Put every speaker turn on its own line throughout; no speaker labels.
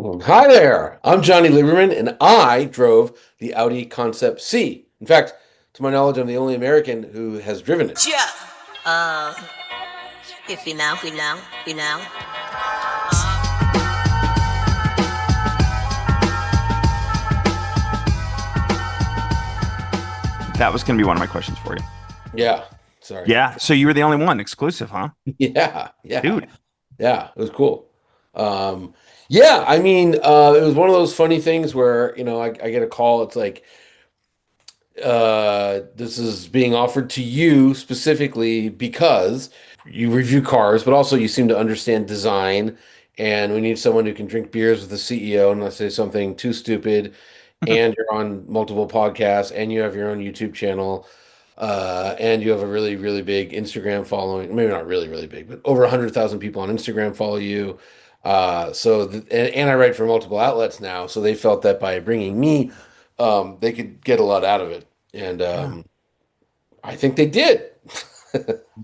Hi there. I'm Jonny Lieberman, and I drove the Audi Concept C. In fact, to my knowledge, I'm the only American who has driven it.
Yeah. Uh, if you know.
That was going to be one of my questions for you.
Yeah, sorry.
Yeah. So you were the only one exclusive, huh?
Yeah, yeah,
Dude.
yeah. It was cool. Um, yeah, I mean, it was one of those funny things where I get a call. It's like, this is being offered to you specifically because you review cars, but also you seem to understand design, and we need someone who can drink beers with the CEO and not say something too stupid. And you're on multiple podcasts, and you have your own YouTube channel, and you have a really, really big Instagram following. Maybe not really, really big, but over 100,000 people on Instagram follow you. And I write for multiple outlets now, so they felt that by bringing me, they could get a lot out of it. And
Yeah.
I think they did.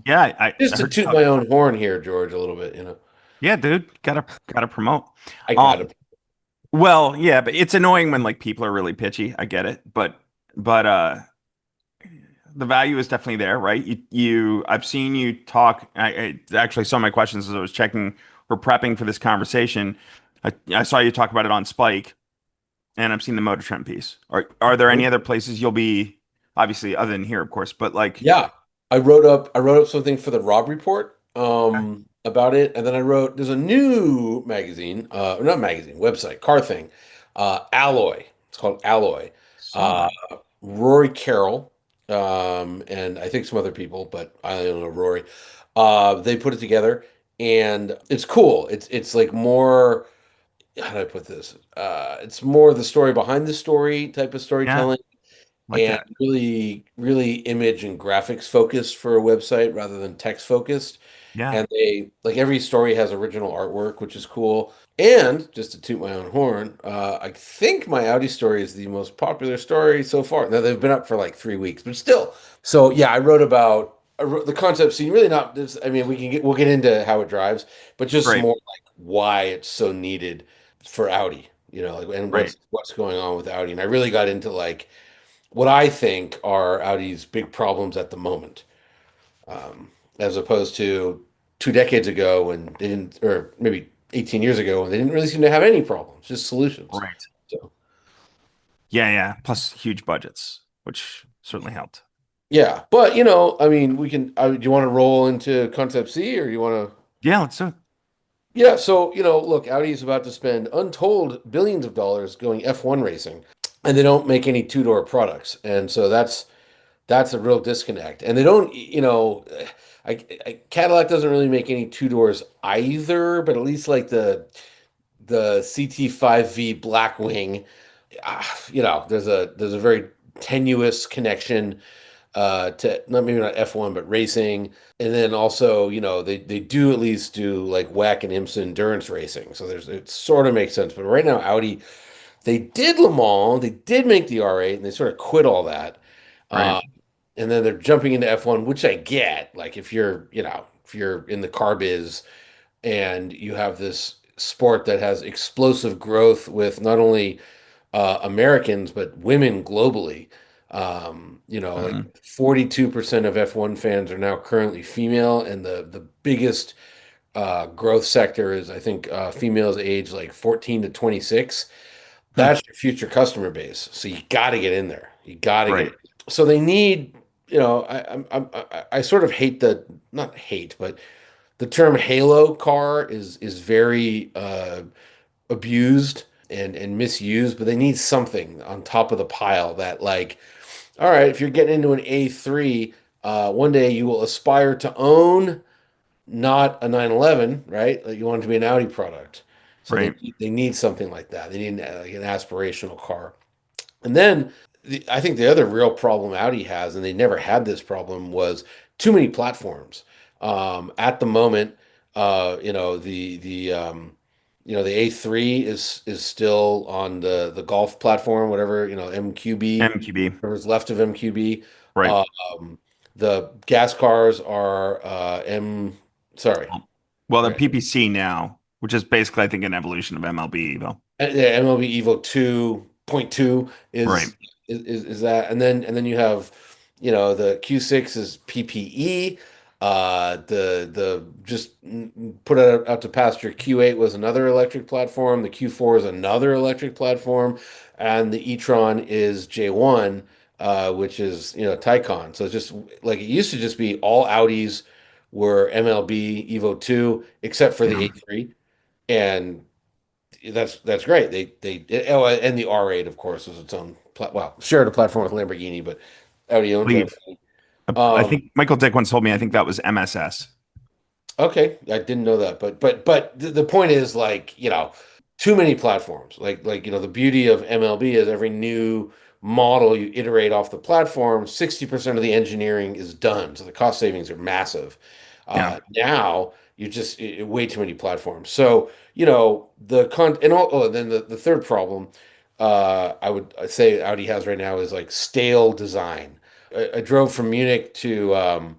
Yeah. I
Just to
heard you
toot
talk.
my own horn here, George, a little bit.
Yeah, dude. Gotta promote.
I got
Um,
it.
well, yeah, but it's annoying when like people are really pitchy. I get it. But the value is definitely there, right? I've seen you talk. I actually saw my questions as I was checking or prepping for this conversation. I saw you talk about it on Spike, and I've seen the Motor Trend piece. Are there any other places you'll be, obviously other than here, of course, but like,
Yeah, I wrote up something for the Rob Report
okay,
about it, and then there's a new magazine, or not magazine, website, car thing, Alloy. It's called Alloy.
saw
Uh,
that.
Rory Carroll, and I think some other people, but I don't know Rory. They put it together, and it's cool. It's like more. How do I put this? It's more the story behind the story type of
Yeah,
storytelling,
like
and
that.
really, really image and graphics focused for a website rather than text focused.
Yeah.
And they like every story has original artwork, which is cool. And just to toot my own horn, I think my Audi story is the most popular story so far. Now they've been up for like 3 weeks, but still. So yeah, I wrote the concept scene. Really not this. I mean, we'll get into how it drives, but just
Right.
more like why it's so needed for Audi. Like, and
Right.
what's going on with Audi. And I really got into like what I think are Audi's big problems at the moment, as opposed to 2 decades ago when they didn't, or maybe 18 years ago when they didn't really seem to have any problems, just solutions.
Right.
So,
Yeah. Yeah. Plus huge budgets, which certainly helped.
yeah, but I mean, we can. Do you want to roll into Concept C, or do you want to?
Yeah. Let's do it.
Yeah, so look, Audi is about to spend untold billions of dollars going F1 racing, and they don't make any two-door products, and so that's a real disconnect. And they don't, Cadillac doesn't really make any two doors either, but at least like the CT5V Blackwing, there's a very tenuous connection to not maybe not F1 but racing. And then also, they do at least do like WEC and IMSA endurance racing. So it sort of makes sense. But right now, Audi, they did Le Mans, they did make the R8, and they sort of quit all that.
Right.
Uh, and then they're jumping into F1, which I get. Like if you're in the car biz and you have this sport that has explosive growth with not only Americans but women globally. Like
Mhm.
42% of F1 fans are now currently female, and the biggest growth sector is I think females age like 14 to 26.
Hmm.
That's your future customer base. So you got to get in there. You got to get
Right.
it. So they need, I sort of hate not hate, but the term Halo car is very abused and misused, but they need something on top of the pile that like, all right, if you're getting into an A3, one day you will aspire to own not a 911, right? Like you want it to be an Audi product. So they
Right.
they need something like that. They need like an aspirational car. And then I think the other real problem Audi has, and they never had this problem, was too many platforms. At the moment, the A3 is still on the Golf platform, whatever, MQB,
MQB.
whatever's left of MQB.
Right.
Um, the gas cars are sorry,
Well, the
right?
PPC now, which is basically, I think, an evolution of MLB, Evo.
Yeah, MLB Evo 2.2
Right.
is that, and then you have, the Q6 is PPE. The just put out to pasture Q8 was another electric platform. The Q4 is another electric platform, and the e-tron is J1, which is Taycan. So it's just like it used to just be all Audis were MLB Evo 2 except for the
Yeah.
A3. And that's great. Oh, and the R8, of course, is its own well, shared a platform with Lamborghini, but Audi owns that.
Believe. I
Um,
think Michael Dick once told me I think that was MSS.
okay, I didn't know that, but the point is like, too many platforms. Like, the beauty of MLB is every new model you iterate off the platform, 60% of the engineering is done. So the cost savings are massive.
Yeah.
Now you just way too many platforms. So, and then the third problem I would say Audi has right now is like stale design. I drove from Munich to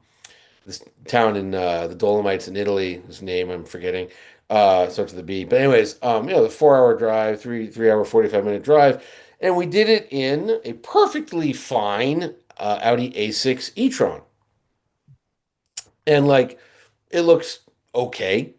this town in the Dolomites in Italy, whose name I'm forgetting, starts with a B. But anyways, the 4 hour drive, 3 hour 45 minute drive, and we did it in a perfectly fine Audi A6 e-tron, and like it looks okay.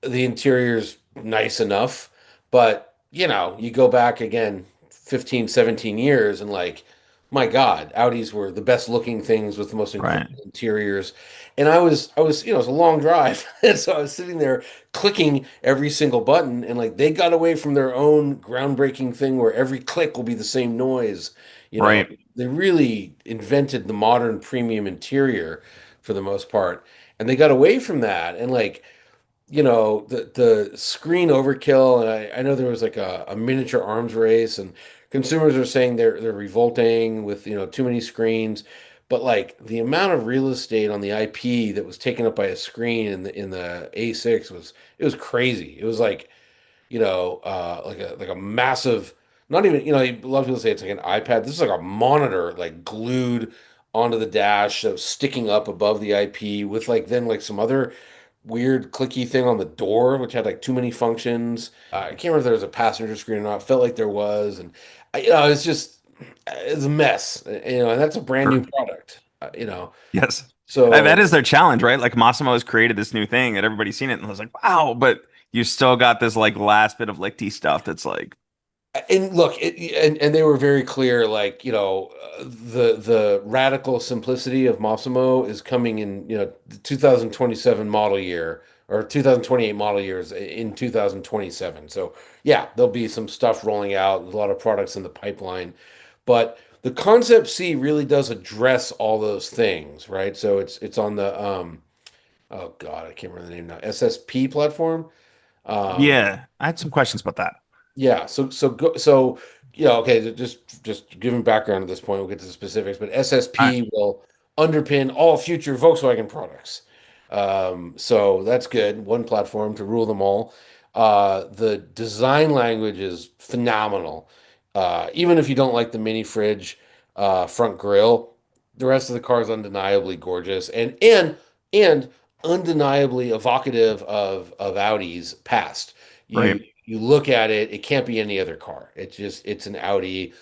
The interior's nice enough, but you go back again 15, 17 years and like, my God, Audis were the best looking things with the most
Right.
incredible interiors. And I was, it was a long drive. And so I was sitting there clicking every single button and like they got away from their own groundbreaking thing where every click will be the same noise. You know,
Right.
they really invented the modern premium interior for the most part. And they got away from that. And like, the screen overkill, and I know there was like a miniature arms race, and consumers are saying they're revolting with too many screens, but like the amount of real estate on the IP that was taken up by a screen in the A6 it was crazy. It was like like a massive, not even, a lot of people say it's like an iPad. This is like a monitor, like glued onto the dash, so sticking up above the IP with like then like some other weird clicky thing on the door, which had like too many functions. I can't remember if there was a passenger screen or not. Felt like there was, and it's just it's a mess, and that's a brand new
Sure.
product.
Yes. That
So
is their challenge, right? Like Massimo has created this new thing and everybody's seen it and was like, wow, but you still got this like last bit of lichty stuff that's like,
And look, and they were very clear, like, the radical simplicity of Massimo is coming in, the 2027 model year or 2028 model years in 2027. So yeah, there'll be some stuff rolling out, a lot of products in the pipeline, but the Concept C really does address all those things, right? So it's on the oh God, I can't remember the name now, SSP platform. Um,
yeah, I had some questions about that.
yeah, so yeah, okay, just giving background at this point, we'll get to the specifics, but
I,
SSP will underpin all future Volkswagen products. So that's good. One platform to rule them all. The design language is phenomenal. Even if you don't like the mini fridge front grille, the rest of the car is undeniably gorgeous and undeniably evocative of Audi's past.
right,
You look at it, it can't be any other car. It's an Audi.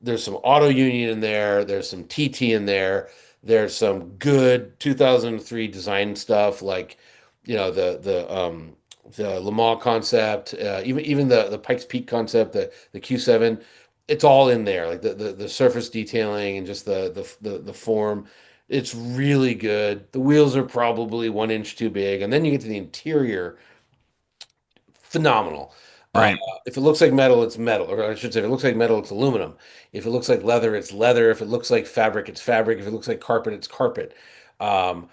There's some Auto Union in there, there's some TT in there, there's some good 2003 design stuff like the Le Mans concept, even the Pikes Peak concept, the Q7, it's all in there. Like the surface detailing and just the form. It's really good. The wheels are probably 1 inch too big, and then you get to the interior, phenomenal. Uh,
right,
if it looks like metal, it's metal. Or I should say, if it looks like metal, it's aluminum. If it looks like leather, it's leather. If it looks like fabric, it's fabric. If it looks like carpet, it's carpet. Um,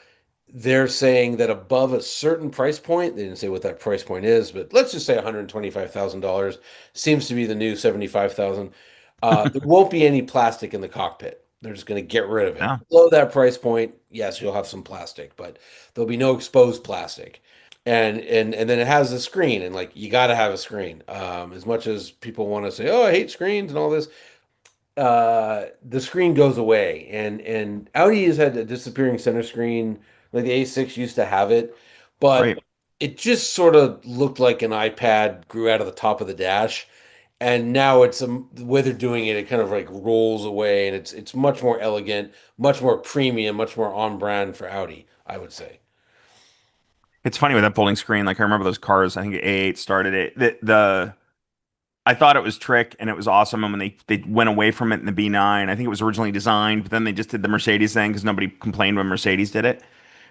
they're saying that above a certain price point, they didn't say what that price point is, but let's just say $125,000 seems to be the new 75,000. There won't be any plastic in the cockpit. They're just going to get rid of it.
yeah,
Below that price point, yes, you'll have some plastic, but there'll be no exposed plastic. And then it has a screen, and like you got to have a screen. As much as people want to say, "Oh, I hate screens" and all this, the screen goes away, and Audi has had a disappearing center screen. Like the A6 used to have it, but
right.
it just sort of looked like an iPad grew out of the top of the dash. And now the way they're doing it, it kind of like rolls away, and it's much more elegant, much more premium, much more on brand for Audi, I would say.
It's funny with that folding screen. Like I remember those cars. I think A8 started it. The I thought it was trick and it was awesome. And when they went away from it in the B9, I think it was originally designed, but then they just did the Mercedes thing because nobody complained when Mercedes did it.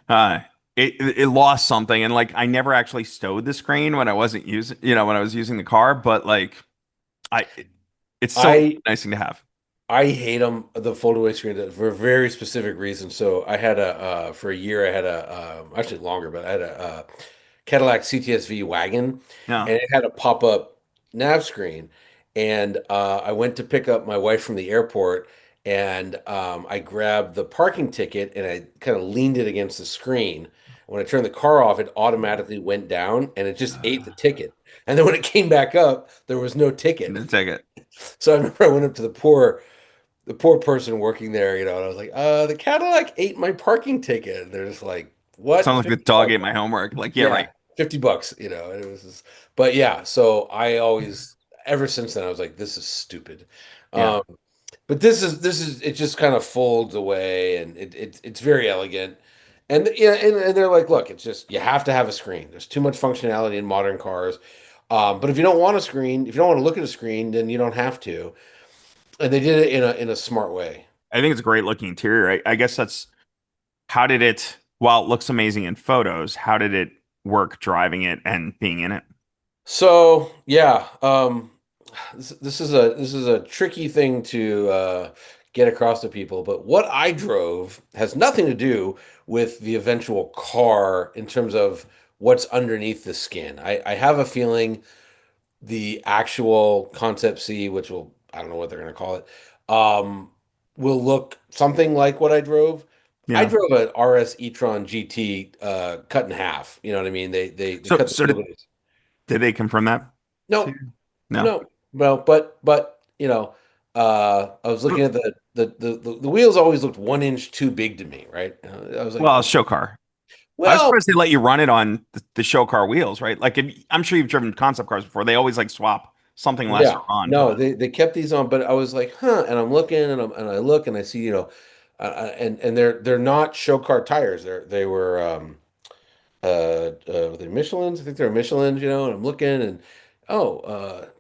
Uh, it lost something, and like I never actually stowed the screen when I wasn't using, when I was using the car. But like I, it's so
I
nice to have.
I hate them, the foldaway screen for a very specific reason. So I had for a year, I had actually longer, but I had a Cadillac CTS-V wagon,
Yeah.
and it had a pop-up nav screen. And I went to pick up my wife from the airport, and I grabbed the parking ticket and I kind of leaned it against the screen. When I turned the car off, it automatically went down and it just ate the ticket. And then when it came back up, there was no ticket.
To take it.
So I remember I went up to the poor person working there, and I was like, the Cadillac ate my parking ticket. And they're just like, what?
Sounds like the
50
dog
bucks?
ate my homework. Like, yeah,
Yeah,
right.
$50, and it was just, but yeah, so I always, ever since then, I was like, this is stupid.
Yeah.
Um, but it just kind of folds away and it's very elegant. And yeah, and they're like, look, it's just you have to have a screen. There's too much functionality in modern cars. But if you don't want a screen, if you don't want to look at a screen, then you don't have to. And they did it in a smart way.
I think it's a great looking interior. I guess that's how did it, while it looks amazing in photos, how did it work driving it and being in it?
So yeah, this is a tricky thing to get across to people. But what I drove has nothing to do with the eventual car in terms of what's underneath the skin. I have a feeling the actual Concept C, which will I don't know what they're going to call it, um, will look something like what I drove. I
Yeah.
drove an RS e-tron GT cut in half. You know what I mean? They
So,
cut the
so
wheelbase.
did they confirm that to
No,
you? No.
no, well, but I was looking at the wheels always looked 1 inch too big to me, right? I was like,
Well, show car. I was
well,
surprised they let you run it on the show car wheels, right? Like, I'm sure you've driven concept cars before. They always like swap something lesser
yeah,
on for
no,
the.
they kept these on, but I was like, huh, and I'm looking and I look and I see, and they're not show car tires. They were were they Michelin's? I think they're Michelin's, and I'm looking and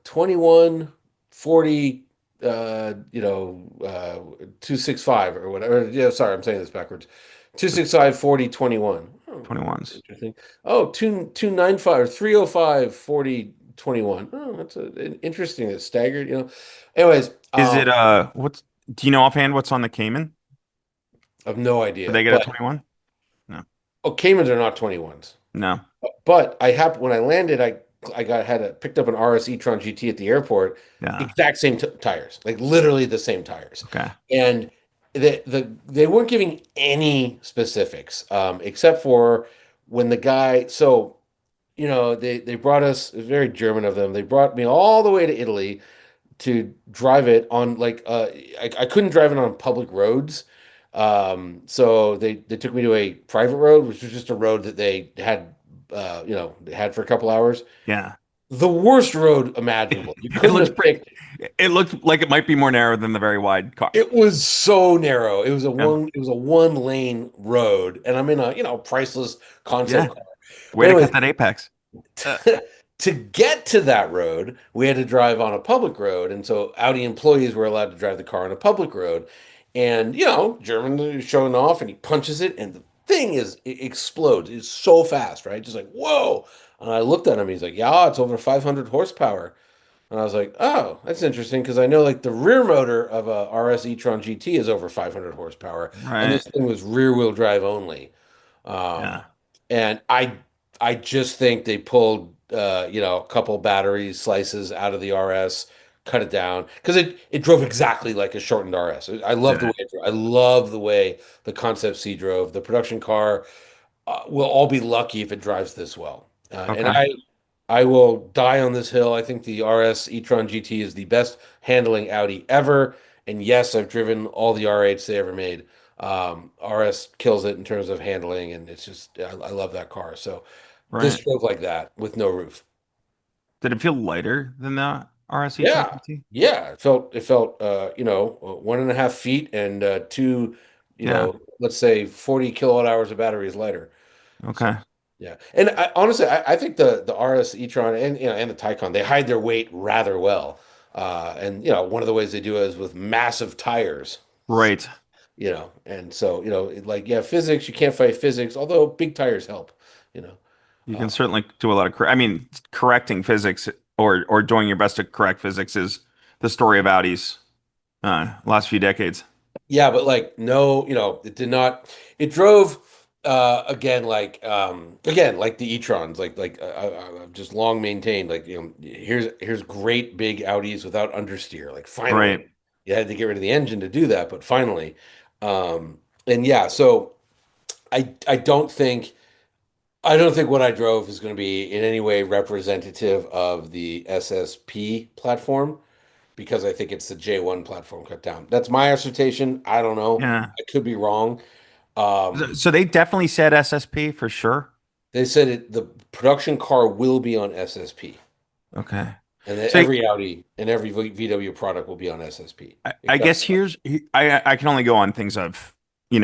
21 40 265 or whatever. Yeah, sorry, I'm saying this backwards. 265 40 21. Oh, that's
21s.
interesting. Oh, 295 or 305 40 21. Oh, that's interesting. It's staggered. Anyways,
Is it what's do you know offhand what's on the Cayman?
I have no
Did
idea.
they get a
But
21? No.
Caymans are not 21s.
No.
But when I landed, I picked up an RS e-tron GT at the airport,
Yeah.
exact same tires, like literally the same tires,
Okay.
and they weren't giving any specifics, except for when the guy. So they brought us. It was very German of them. They brought me all the way to Italy to drive it on like I couldn't drive it on public roads. So they took me to a private road, which was just a road that they had for a couple hours.
Yeah.
The worst road imaginable. You
It
couldn't
looks
have
pretty.
picked.
It looked like it might be more narrow than the very wide car.
It was so narrow.
Yeah.
It was a one lane road, and I'm in a priceless concept
Yeah.
car.
Way
But
to
anyways,
cut that apex.
to get to that road, we had to drive on a public road, and so Audi employees were allowed to drive the car on a public road. And German is showing off, and he punches it, and the thing it explodes. It's so fast, right? Just like whoa! And I looked at him. He's like, "Yeah, it's over 500 horsepower." And I was like, "Oh, that's interesting," because I know like the rear motor of a RS e-tron GT is over 500 horsepower, and
Right.
this thing was rear wheel drive only. Um,
Yeah.
and I just think they pulled a couple battery slices out of the RS, cut it down because it drove exactly like a shortened RS. I love
Did
the way
it?
it drove. I love the way the Concept C drove. The production car will all be lucky if it drives this well. And
Okay.
I will die on this hill. I think the RS e-tron GT is the best handling Audi ever. And yes, I've driven all the R8s they ever made. RS kills it in terms of handling, and it's just I love that car. So This
Right.
drove like that with no roof.
Did it feel lighter than the RS e-tron
Yeah,
GT?
yeah. It felt 1.5 feet and two,
Yeah.
let's say 40 kilowatt hours of batteries lighter. So
Okay.
yeah, and honestly, I think the RS e-tron and the Taycan, they hide their weight rather well. And one of the ways they do it is with massive tires.
Right.
And so like yeah, physics, you can't fight physics, although big tires help. You know.
You
Uh,
can certainly do a lot of I mean, correcting physics or doing your best to correct physics is the story of Audi's last few decades.
Yeah, but like no, it did not. It drove again like the e-trons, I've just long maintained like here's great big Audis without understeer. Like finally,
Right.
you had to get rid of the engine to do that, but finally, and yeah, so I don't think what I drove is going to be in any way representative of the SSP platform because I think it's the J1 platform cut down. That's my assertion. I don't know.
Yeah.
I could be wrong.
So,
Um,
so they definitely said SSP for sure.
they said the production car will be on SSP,
Okay.
and that
So
every Audi and every VW product will be on SSP,
I
except
guess
for
here's I can only go on things I've
sure,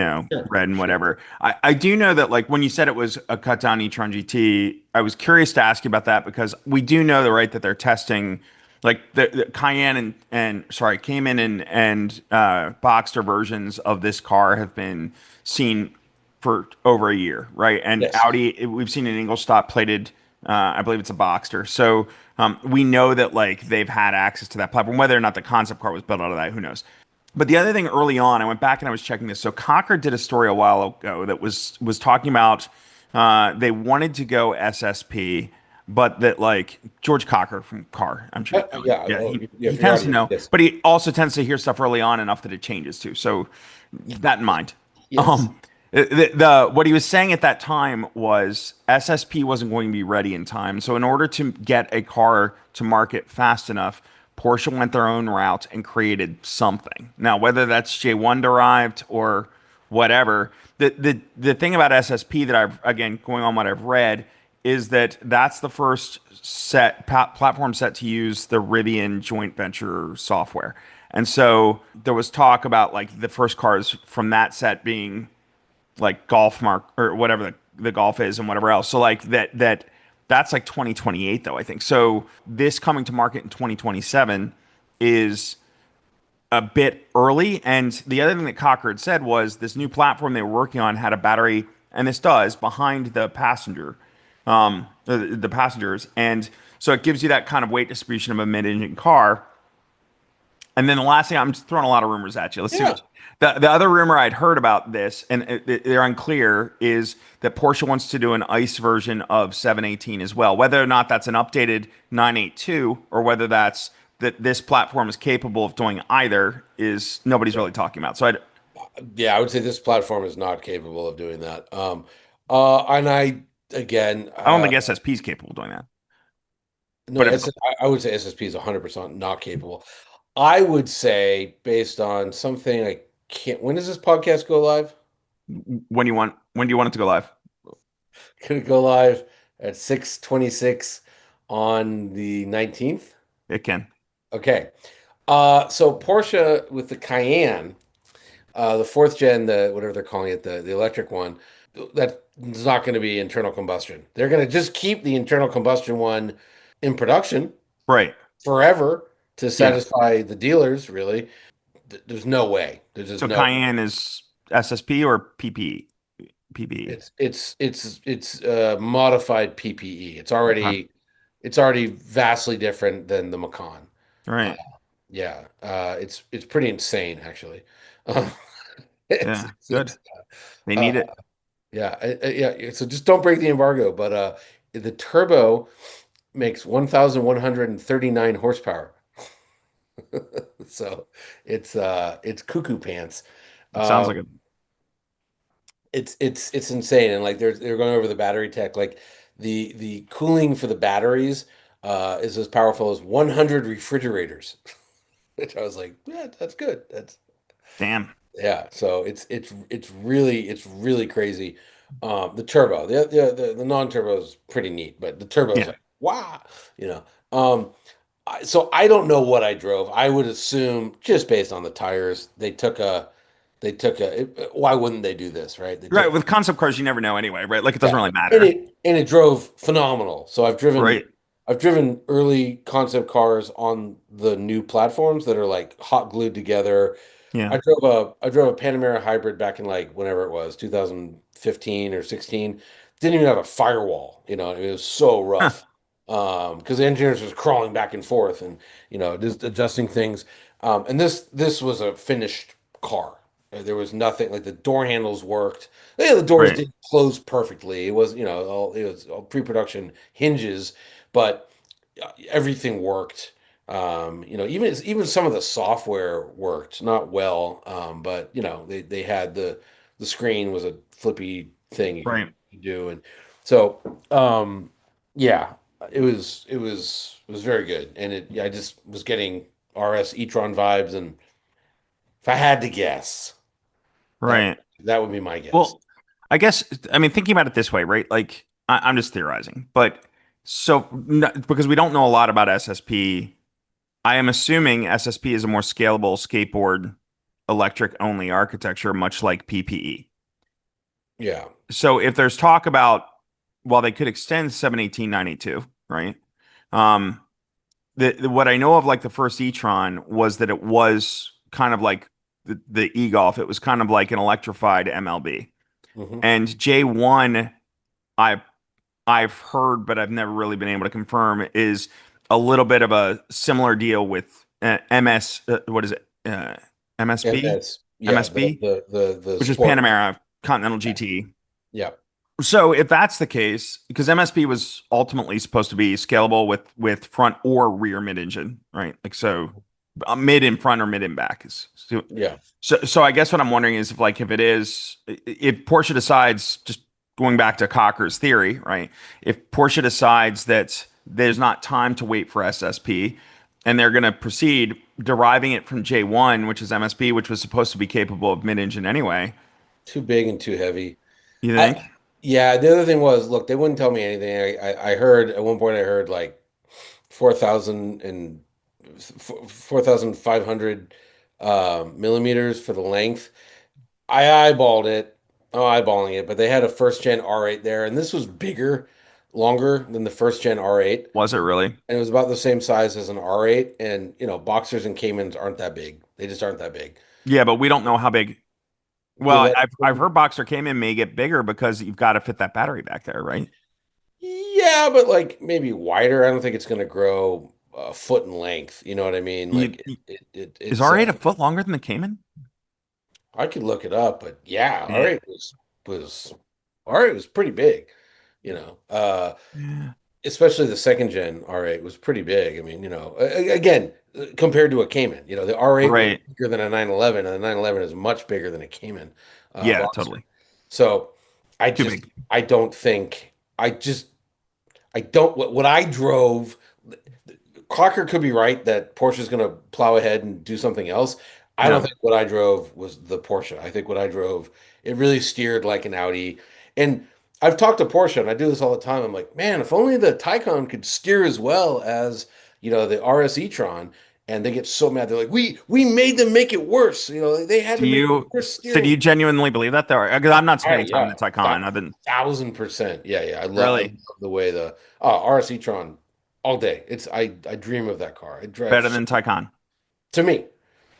read and
sure,
whatever. I do know that like when you said it was a cut down e-tron GT, I was curious to ask you about that because we do know the right that they're testing like the Cayenne and sorry Cayman and Boxster versions of this car have been seen for over a year, right? And
yes,
Audi, we've seen an Ingolstadt plated, I believe it's a Boxster. So we know that like they've had access to that platform. Whether or not the concept car was built out of that, who knows? But the other thing early on, I went back and I was checking this. So Cocker did a story a while ago that was talking about they wanted to go SSP, but that like George Cocker from Car, I'm sure you know him.
yeah,
Yeah,
oh, yeah,
he
for your
tends to
audience,
know,
yes,
but he also tends to hear stuff early on enough that it changes too. So keep that in mind.
yes.
Um, the what he was saying at that time was SSP wasn't going to be ready in time. So in order to get a car to market fast enough, Porsche went their own route and created something. Now, whether that's J1 derived or whatever, the thing about SSP that I've again going on what I've read is that that's the first platform set to use the Rivian joint venture software. And so there was talk about like the first cars from that set being like golf mark or whatever the golf is and whatever else. So like that's like 2028 though, I think. So this coming to market in 2027 is a bit early. And the other thing that Cocker had said was this new platform they were working on had a battery, and this does, behind the the passengers. And so it gives you that kind of weight distribution of a mid-engine car. And then the last thing, I'm just throwing a lot of rumors at you. Let's see
Yeah.
what the other rumor I'd heard about this, and they're unclear, is that Porsche wants to do an ICE version of 718 as well. Whether or not that's an updated 982 or whether that's that this platform is capable of doing either is nobody's really talking about. So
Yeah, I would say this platform is not capable of doing that. And I again,
I don't think SSP is capable of doing that.
no,
But if
I would say SSP is 100% not capable. I would say based on something I can't. When does this podcast go live?
when do you want it to go live?
Could it go live at 6:26 on the 19th?
It can.
Okay. So Porsche with the Cayenne, the fourth gen, the whatever they're calling it, the electric one, that is not going to be internal combustion. They're going to just keep the internal combustion one in production
Right.
forever to
Yeah.
satisfy the dealers, really. There's no way. There's just
So
no.
Cayenne is SSP or PPE? PPE.
It's modified PPE.
Okay.
It's already vastly different than the Macan. Uh,
Right.
yeah, it's pretty insane actually. Um, it's,
Yeah.
it's,
Good.
it's
They
uh,
need it.
yeah, yeah. So just don't break the embargo. But the turbo makes 1,139 horsepower. So it's cuckoo pants.
It sounds
Um,
like a
it's insane, and like they're going over the battery tech. Like the cooling for the batteries is as powerful as 100 refrigerators, which I was like, yeah, that's good. That's
damn.
yeah. So it's really crazy. The turbo, the non-turbo is pretty neat, but the turbo is
Yeah.
like, wow, you know. Um, so I don't know what I drove. I would assume just based on the tires, why wouldn't they do this, right? They
Right.
took
With concept cars, you never know anyway, right? Like it doesn't
Yeah,
really
and
matter.
it drove phenomenal. So
Right.
I've driven early concept cars on the new platforms that are like hot glued together.
Yeah.
I drove a Panamera hybrid back in like whenever it was, 2015 or 16. Didn't even have a firewall, it was so
Huh.
rough. Because the engineers was crawling back and forth and just adjusting things. And this was a finished car. There was nothing like the door handles worked. Yeah, the doors
Right.
didn't close perfectly. It was, it was all pre-production hinges, but everything worked. Even some of the software worked, not well, but they had the screen was a flippy thing you could
Right.
do, and so yeah, it was very good, and I just was getting RS e-tron vibes, and if I had to guess, that
Right.
that would be my guess.
Well, I guess, I mean, thinking about it this way, right? Like, I'm just theorizing, but because we don't know a lot about SSP, I am assuming SSP is a more scalable skateboard electric only architecture, much like PPE.
Yeah.
So if there's talk about, well, they could extend 71892, right? Um, what I know of like the first e-tron was that it was kind of like the e-golf. It was kind of like an electrified MLB.
Hmm.
And J1, I I've heard, but I've never really been able to confirm, is a little bit of a similar deal with MS. What is it? MSB,
MS, yeah,
MSB,
the
which is
sport.
Panamera Continental
Yeah.
GT.
Yeah.
So if that's the case, because MSP was ultimately supposed to be scalable with front or rear mid engine, right? Like so, mid in front or mid in back is
Yeah.
so. I guess what I'm wondering is if it is, if Porsche decides, just going back to Cocker's theory, right? If Porsche decides that there's not time to wait for SSP and they're going to proceed deriving it from J1, which is MSP, which was supposed to be capable of mid engine anyway,
Too big and too heavy.
you think?
I Yeah, the other thing was, look, they wouldn't tell me anything. I heard at one point I heard like 4,000 and 4,500 millimeters for the length. I eyeballed it. Oh, eyeballing it, but they had a first gen R8 there, and this was bigger, longer than the first gen R8,
Was it really?
and it was about the same size as an R8. And Boxers and Caymans aren't that big. They just aren't that big.
Yeah, but we don't know how big.
The
Well,
legs,
I've heard Boxer Cayman may get bigger because you've got to fit that battery back there, right?
yeah, but like maybe wider. I don't think it's going to grow a foot in length. You know what I mean?
You,
Like
you- is
it's
R8 a foot longer than the Cayman?
I could look it up, but yeah,
Yeah.
was R8 was pretty big. You know,
Yeah.
especially the second gen R8 was pretty big. I mean, again, compared to a Cayman, the R8 was
Right.
bigger than a 911, and the 911 is much bigger than a Cayman
Yeah,
Boxer.
totally.
So I
Too
just,
big.
I don't think, I don't, what I drove, Clocker could be right that Porsche's going to plow ahead and do something else. I don't
Yeah.
think what I drove was the Porsche. I think what I drove, it really steered like an Audi. And I've talked to Porsche, and I do this all the time. I'm like, man, if only the Taycan could steer as well as, the RS e-tron. And they get so mad. They're like, we made them make it worse. They had to make it worse
Do you
steering.
genuinely believe that though? Because I'm not
I
spending time in
Yeah,
the Taycan. I've been
1,000%. Yeah, yeah. I love
really
the way the RS e-tron all day. I dream of that car. It drives
better than Taycan.
to me.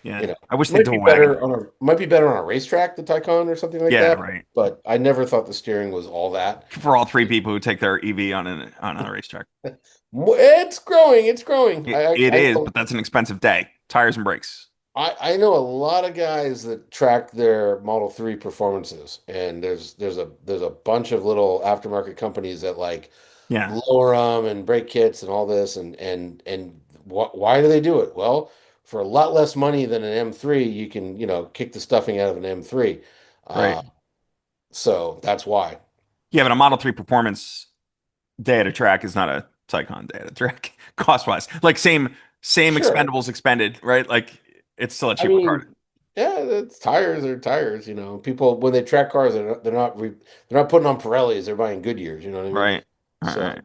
Yeah. I
It
wish they
might
do
be
a wagon.
better on a racetrack, the Taycan or something like
Yeah,
that.
right.
But I never thought the steering was all that.
For all three people who take their EV on a racetrack.
It's growing. It's growing.
It is, but that's an expensive day. Tires and brakes.
I know a lot of guys that track their Model 3 performances, and there's a bunch of little aftermarket companies that like
Yeah,
lower them and brake kits and all this, and why do they do it? Well, for a lot less money than an M3, you can kick the stuffing out of an M3.
right.
Uh, so that's why.
Yeah, but a Model 3 performance day at a track is not a Taycan day at a track, cost wise. Like same
Sure.
expendables expended, right? Like it's still a
I
cheaper car.
mean, Yeah, it's tires are tires. People when they track cars, they're not putting on Pirellis. They're buying Goodyears. You know what I mean?
Right. All
So,
right.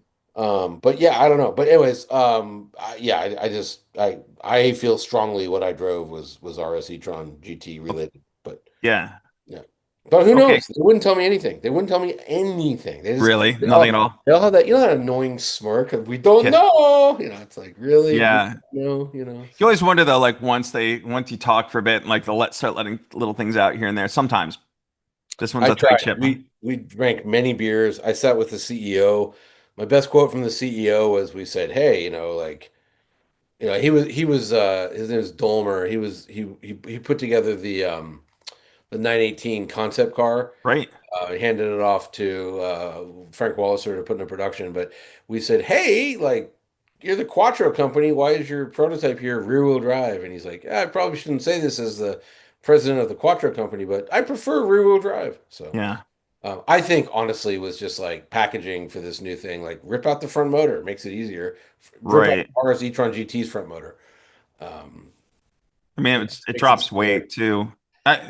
but yeah, I don't know. But anyways, yeah, I just I feel strongly what I drove was RS e-tron GT related. But
Yeah.
yeah, but who
Okay.
knows? They wouldn't tell me anything. They wouldn't tell me anything.
Really? Nothing at all.
They all have that that annoying smirk of we don't
Yeah.
know. It's like really we
Yeah.
don't know.
You
So.
always wonder though, like once you talk for a bit, like they'll start letting little things out here and there. Sometimes this one's
I
a tight
tried.
ship.
We drank many beers. I sat with the CEO. My best quote from the CEO was, "We said, hey, like, his name was Dolmer. He put together the 918 concept car.
Right.
He handed it off to Frank Walliser to put into production. But we said, hey, like, you're the Quattro company. Why is your prototype here rear-wheel drive?" And he's like, "I probably shouldn't say this as the president of the Quattro company, but I prefer rear-wheel drive." So.
Yeah.
I think honestly was just like packaging for this new thing. Like rip out the front motor, it makes it easier. Rip out
Right.
RS e-tron GT's front motor. Um,
I mean, it
Makes it
drops
smaller.
weight too.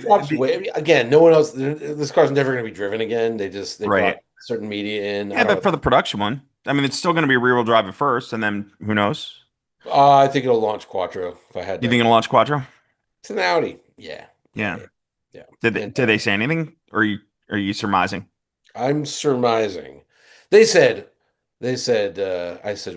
Drops weight. Again, no one else. This car's never going to be driven again. They
Right.
brought certain media in. I
Yeah,
don't
but
know.
for the production one, I mean, it's still going to be rear wheel drive at first, and then who knows?
I think it'll launch Quattro if I had
You think
to.
it'll launch Quattro?
It's an Audi. Yeah, yeah,
Yeah.
yeah, yeah. And
Did they say anything, or are you surmising?
I'm surmising. They said, I said,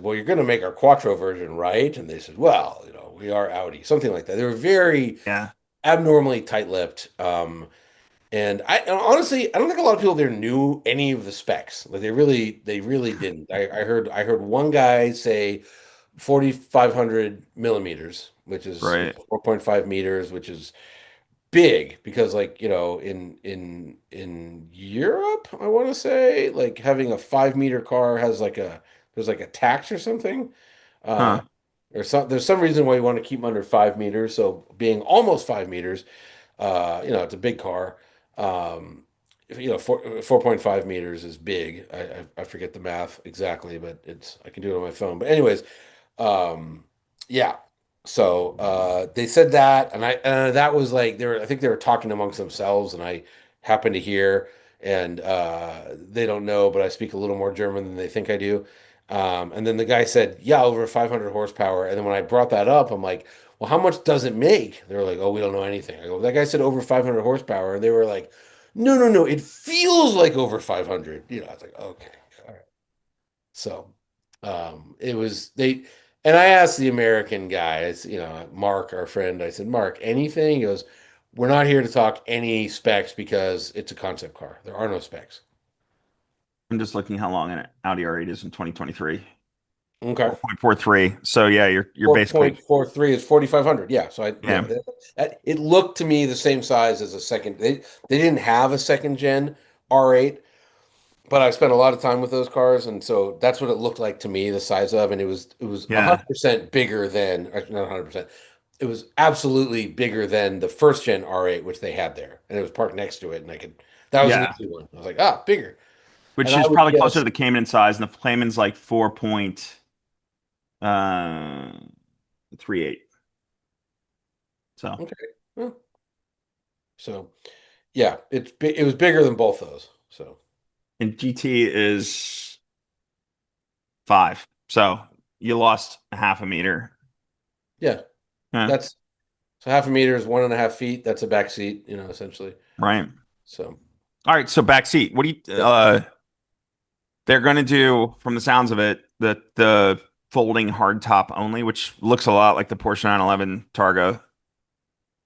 well, you're going to make our Quattro version, right? And they said, well, we are Audi, something like that. They were very
Yeah.
abnormally tight-lipped. And honestly, I don't think a lot of people there knew any of the specs. Like they really didn't. I heard one guy say 4,500 millimeters, which is
Right.
4.5 meters, which is big because like in Europe I want to say like having a 5 meter car has like a there's like a tax or something uh
Huh.
there's some reason why you want to keep them under 5 meters, so being almost 5 meters, it's a big car. Four, 4.5 meters is big. I forget the math exactly, but it's I can do it on my phone. But anyways, um, yeah. So they said that, and that was like I think they were talking amongst themselves, and I happened to hear, and they don't know, but I speak a little more German than they think I do. And then the guy said, "Yeah, over 500 horsepower." And then when I brought that up, I'm like, "Well, how much does it make?" They were like, "Oh, we don't know anything." I go, "That guy said over 500 horsepower," and they were like, "No, no, no, it feels like over 500." I was like, "Okay." So, it was they, and I asked the American guys, Mark, our friend, I said, "Mark, anything?" He goes, "We're not here to talk any specs because it's a concept car. There are no specs."
I'm just looking how long an Audi R8 is in 2023.
Okay.
4.43. So yeah, you're basically
4.43 is 4,500. Yeah. So
yeah.
it looked to me the same size as a second. They didn't have a second gen R8, but I spent a lot of time with those cars, and so that's what it looked like to me, the size of, and it was
Yeah.
100% bigger than, or not 100%. It was absolutely bigger than the first gen R8, which they had there, and it was parked next to it, and that was an
Yeah.
easy one. I was like, ah, bigger, and
Which
I
is
would
probably closer to
guess,
the Cayman in size, and the Cayman's like 4.38. So
okay, well, so yeah, it was bigger than both those. So
and GT is 5. So you lost a half a meter.
yeah,
Yeah.
that's so half a meter is 1.5 feet. That's a back seat, essentially.
Right.
So
All right. So back seat. What do you
yeah,
they're going to do, from the sounds of it, the folding hard top only, which looks a lot like the Porsche 911 Targa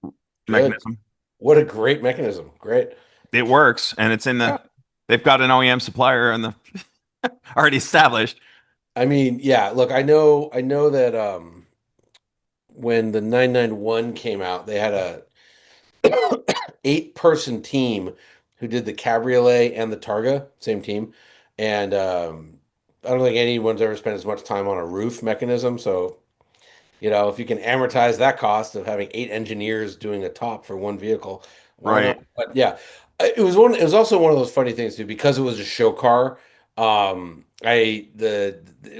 good.
mechanism.
What a great mechanism. Great.
It works, and it's in
Yeah.
they've got an OEM supplier and the already established.
I mean, yeah, look, I know that when the 991 came out, they had a 8-person team who did the cabriolet and the Targa, same team. And I don't think anyone's ever spent as much time on a roof mechanism. So, if you can amortize that cost of having 8 engineers doing a top for one vehicle, why not?
Right.
But yeah, it was also one of those funny things too, because it was a show car. It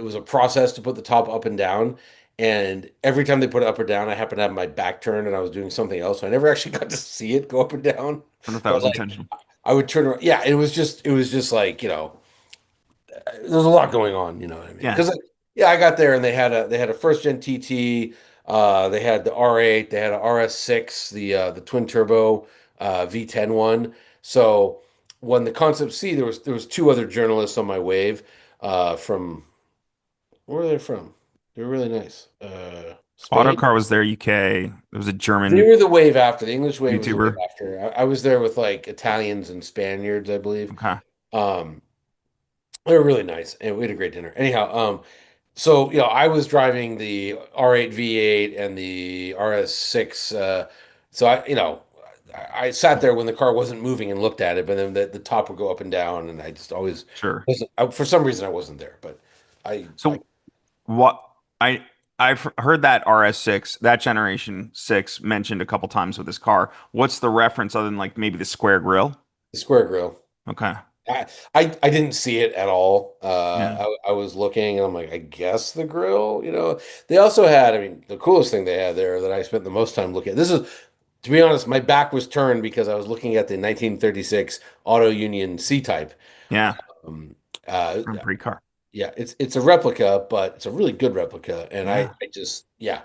was a process to put the top up and down, And every time they put it up or down, I happened to have my back turned and I was doing something else. So I never actually got to see it go up and down.
I don't know if that
But
was
like
intentional.
I would turn around. Yeah, it was just like, there's a lot going on, you know what I mean?
Yeah.
Because yeah, I got there and they had a first gen TT, they had the R8, they had a RS6, the twin turbo V10 one. So when the Concept C, there was two other journalists on my wave from where are they from? They were really nice. Spain.
Autocar was there, UK. There was a
They
German
were the wave after. The English wave was the wave
YouTuber.
after. I was there with like Italians and Spaniards, I believe.
Okay.
Um, they were really nice, and we had a great dinner. Anyhow, so I was driving the R8 V8 and the RS6. So I sat there when the car wasn't moving and looked at it, but then the top would go up and down, and I just always
Sure.
wasn't. For some reason, I wasn't there, but I
So what I I've heard that RS6, that generation 6 mentioned a couple times with this car. What's the reference other than like maybe the square grille?
the square grill.
Okay.
I didn't see it at all.
Yeah.
I was looking and I'm like, I guess the grill, They also had, I mean, the coolest thing they had there that I spent the most time looking at. This is, to be honest, my back was turned because I was looking at the 1936 Auto Union C-Type.
Yeah.
Um, uh,
From pre-car.
yeah, it's a replica, but it's a really good replica. And
Yeah.
I just, yeah,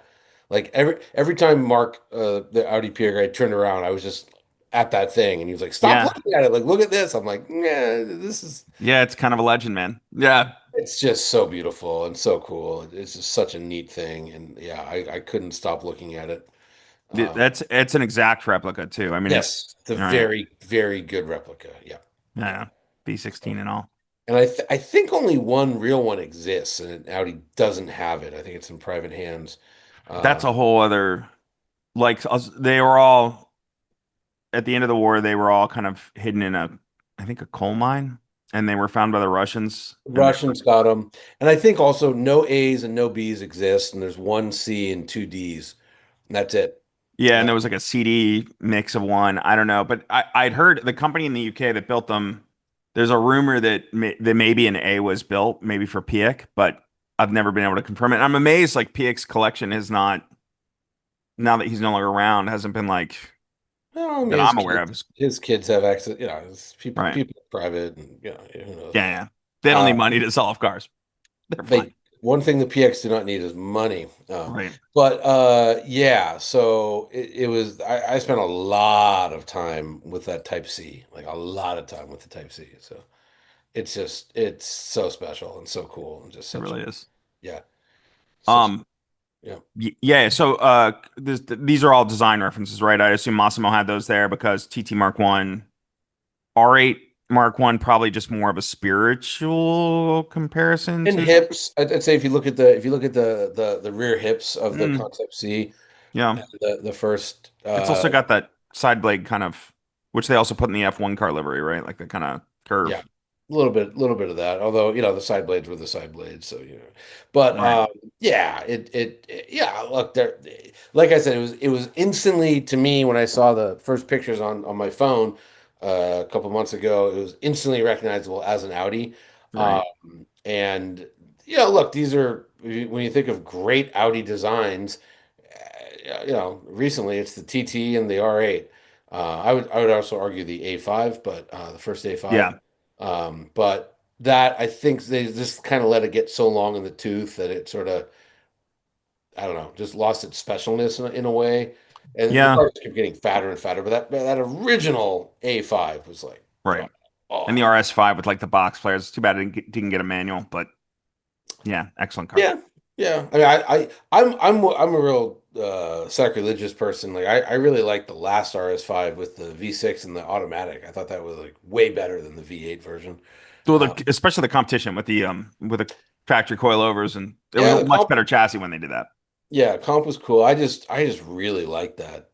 like every time Mark, the Audi PR guy turned around, I was just at that thing, and he was like, "Stop
Yeah.
looking at it! Like, look at this." I'm like, "Yeah, this is."
Yeah, it's kind of a legend, man. Yeah.
It's just so beautiful and so cool. It's just such a neat thing, and yeah, I couldn't stop looking at it. Um,
That's it's an exact replica too. I mean, it's
yes, it's a
all right.
very very good replica. Yeah, yeah.
Yeah. B16 and all.
And I think only one real one exists, and Audi doesn't have it. I think it's in private hands.
That's
Um,
a whole other like they were all at the end of the war, they were all kind of hidden in I think a coal mine, and they were found by the Russians. And they,
Russians got them, and I think also no A's and no B's exist, and there's one C and two D's, and that's it.
yeah,
Uh,
and there was like a CD mix of one. I don't know, but I'd heard the company in the UK that built them. There's a rumor that maybe an A was built, maybe for Piek, but I've never been able to confirm it. And I'm amazed, like Piek's collection is not now that he's no longer around, hasn't been like
well, I mean,
that I'm aware of.
his kids have access. People
Right?
people are private, and who knows.
Yeah, yeah. They don't need
Uh,
money to sell off cars. They're fine.
They one thing the PX do not need is money.
Right.
But yeah, so it was I spent a lot of time with that Type C, like a lot of time with the Type C. So it's so special and so cool and just
It
such
really is.
yeah, such
Um,
yeah.
Yeah, so these are all design references, right? I assume Massimo had those there because TT Mark One, R8 Mark One, probably just more of a spiritual comparison
And
to.
hips, I'd say if you look at the rear hips of the
Mm,
Concept C,
yeah,
the first
it's also got that side blade kind of, which they also put in the F1 car livery, right? Like the kind of
yeah,
curve.
little bit of that. Although the side blades were the side blades, so But
Right.
yeah, yeah. Look, there, like I said, it was instantly to me when I saw the first pictures on my phone a couple months ago. It was instantly recognizable as an Audi.
Right.
And look, these are when you think of great Audi designs. Recently it's the TT and the R8. I would also argue the A5, but the first A5.
Yeah.
But that I think they just kind of let it get so long in the tooth that it sort of I don't know just lost its specialness in a way, and the
Yeah.
car just kept getting fatter and fatter. But that original A5 was like
Right.
God,
And the
oh
RS5 with like the box players. It's too bad it didn't get a manual, but yeah, excellent car.
yeah yeah. I mean I'm a real sacrilegious person. Like I really like the last RS5 with the V6 and the automatic. I thought that was like way better than the V8 version.
Well,
Uh,
especially the competition with the factory coilovers, and it was
yeah,
a
the
much
comp
better chassis when they did that.
Yeah, comp was cool. I just really like that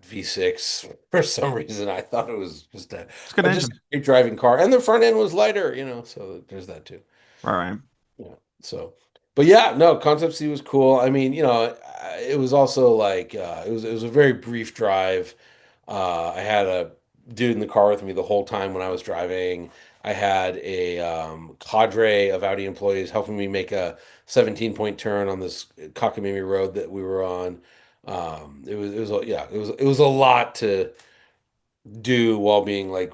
V6 for some reason. I thought it was just
It's a good
just
engine.
a great driving car, and the front end was lighter, so there's that too.
All right.
Yeah. So, but yeah, no, Concept C was cool. I mean, it was also like it was a very brief drive. I had a dude in the car with me the whole time when I was driving. I had a cadre of Audi employees helping me make a 17-point turn on this cockamamie road that we were on. Yeah, it was a lot to do while being like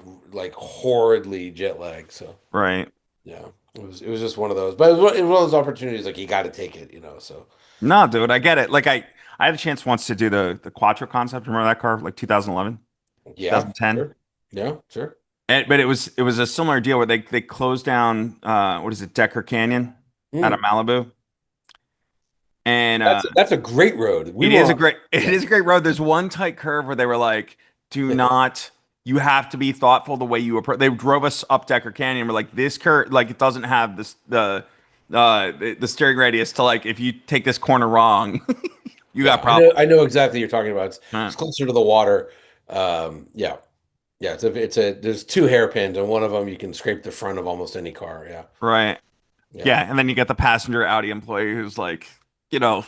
horridly jet lagged. So
Right.
yeah, it was just one of those. But it was one of those opportunities like you got to take it. So
No, dude, I get it. Like I had a chance once to do the Quattro concept. Remember that car, like 2011,
yeah,
2010?
sure, yeah, sure.
But it was a similar deal where they closed down what is it, Decker Canyon out of
Mm.
Malibu. And
That's a great road. We
it
were
is a
on.
great it
Yeah,
is a great road. There's one tight curve where they were like, do
yeah,
not you have to be thoughtful the way you approach. They drove us up Decker Canyon. We're like, this curve, like it doesn't have this the steering radius to like if you take this corner wrong, you
yeah.
got
I know.
problems.
I know exactly what you're talking about. It's
Uh,
closer to the water. Yeah, yeah. There's two hairpins, and one of them you can scrape the front of almost any car. Yeah,
right.
yeah.
Yeah, and then you get the passenger Audi employee who's like, you know,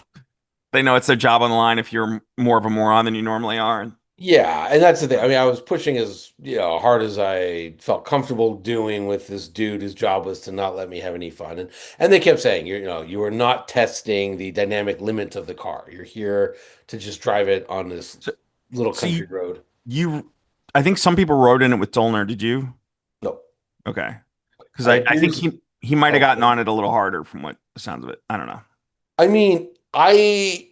they know it's their job on the line if you're more of a moron than you normally are. And
Yeah, and that's the thing. I mean, I was pushing as hard as I felt comfortable doing with this dude whose job was to not let me have any fun. And they kept saying, you are not testing the dynamic limit of the car. You're here to just drive it on this
so,
little
so
country road.
you, I think some people rode in it with Dolner. Did you?
No,
Okay, because I think
here's
he might have
oh,
gotten on it a little harder from what the sounds of it. I don't know.
I mean, I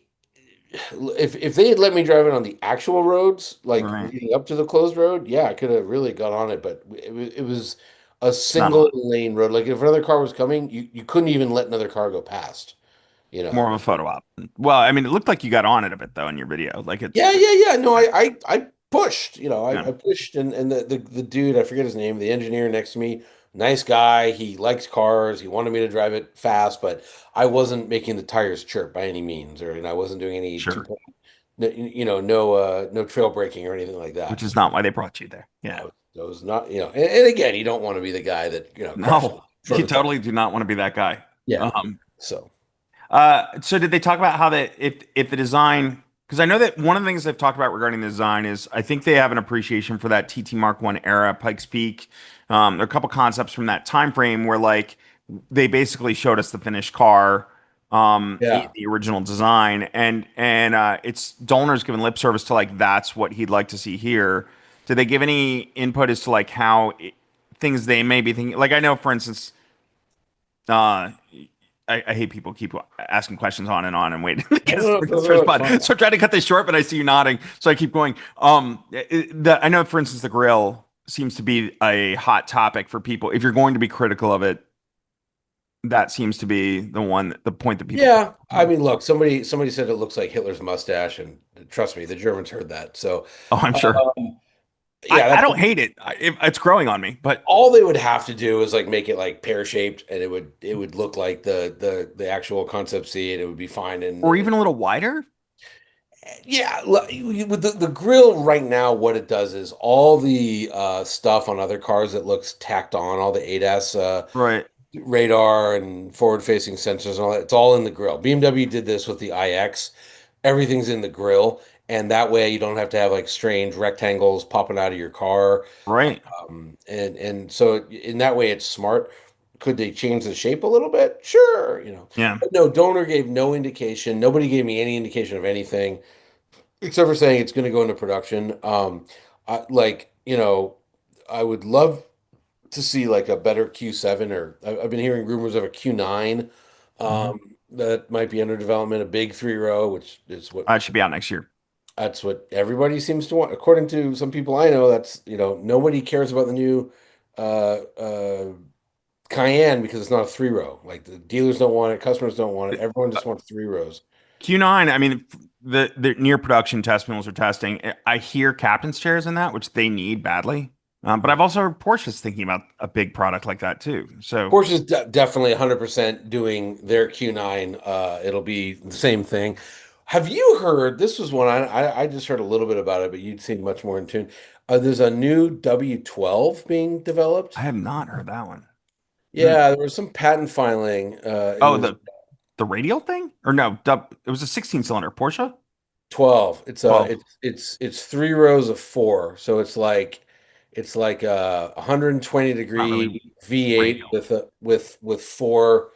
if they had let me drive it on the actual roads, like
Right,
leading up to the closed road, yeah, I could have really got on it. But it was a
not
single
on.
lane road. Like if another car was coming, you couldn't even let another car go past. You
More
know.
of a photo op. Well, I mean, it looked like you got on it a bit though in your video. Like it's
Yeah, yeah, yeah. No, I pushed.
yeah,
I pushed, and the dude, I forget his name, the engineer next to me, nice guy. He likes cars. He wanted me to drive it fast, but I wasn't making the tires chirp by any means, or I wasn't doing any
sure.
no trail braking or anything like
Which
that.
is not why they brought you there. Yeah.
I was not, and again, you don't want to be the guy that, crashes in
No,
front
you
of the car.
totally do not want to be that guy.
Yeah.
Um,
So,
so did they talk about how that if the design? Because I know that one of the things they've talked about regarding the design is I think they have an appreciation for that TT Mark One era, Pikes Peak. There are a couple concepts from that time frame where like they basically showed us the finished car, in
yeah.
the original design, and it's Dolner's given lip service to like that's what he'd like to see here. Did they give any input as to like how things they may be thinking? Like I know, for instance. Uh, I hate people keep asking questions on and waiting to
No,
get
no, no,
to
no, it's
respond.
fine.
So I try to cut this short, but I see you nodding, so I keep going. I know, for instance, the grill seems to be a hot topic for people. If you're going to be critical of it, that seems to be the point that people.
Yeah, I mean, look, somebody said it looks like Hitler's mustache, and trust me, the Germans heard that. So,
Oh, I'm sure.
um, yeah,
I
that's
don't hate it. It's growing on me, but
all they would have to do is like make it like pear shaped, and it would look like the actual Concept C, and it would be fine.
or even a little wider.
Yeah, with the grill right now, what it does is all the stuff on other cars that looks tacked on, all the ADAS
Right,
radar and forward-facing sensors and all that. It's all in the grill. BMW did this with the iX. Everything's in the grill, and that way you don't have to have like strange rectangles popping out of your car.
right.
And so in that way, it's smart. Could they change the shape a little bit? Sure.
Yeah,
But no, donor gave no indication. Nobody gave me any indication of anything except for saying it's going to go into production. I would love to see like a better Q7 or I've been hearing rumors of a Q9
mhm.
that might be under development, a big 3-row, which is what
It should be out next year.
that's what everybody seems to want. According to some people I know, that's nobody cares about the new uh Cayenne because it's not a 3-row. Like the dealers don't want it, customers don't want it, everyone just wants 3 rows.
Q9, I mean, the near production test mules are testing. I hear captain's chairs in that, which they need badly. But I've also heard Porsche's thinking about a big product like that too. So,
Porsche's definitely 100% doing their Q9. It'll be the same thing. Have you heard? This was one I just heard a little bit about it, but you'd seem much more in tune. There's a new W12 being
I
developed.
have not heard that one. Hmm.
Yeah, there was some patent filing. It
Oh,
was
the radial thing? Or no, it was a 16 cylinder Porsche?
12. It's
12.
it's 3 rows of four, so it's like It's like a 120
Not really
degree V8
radial.
with four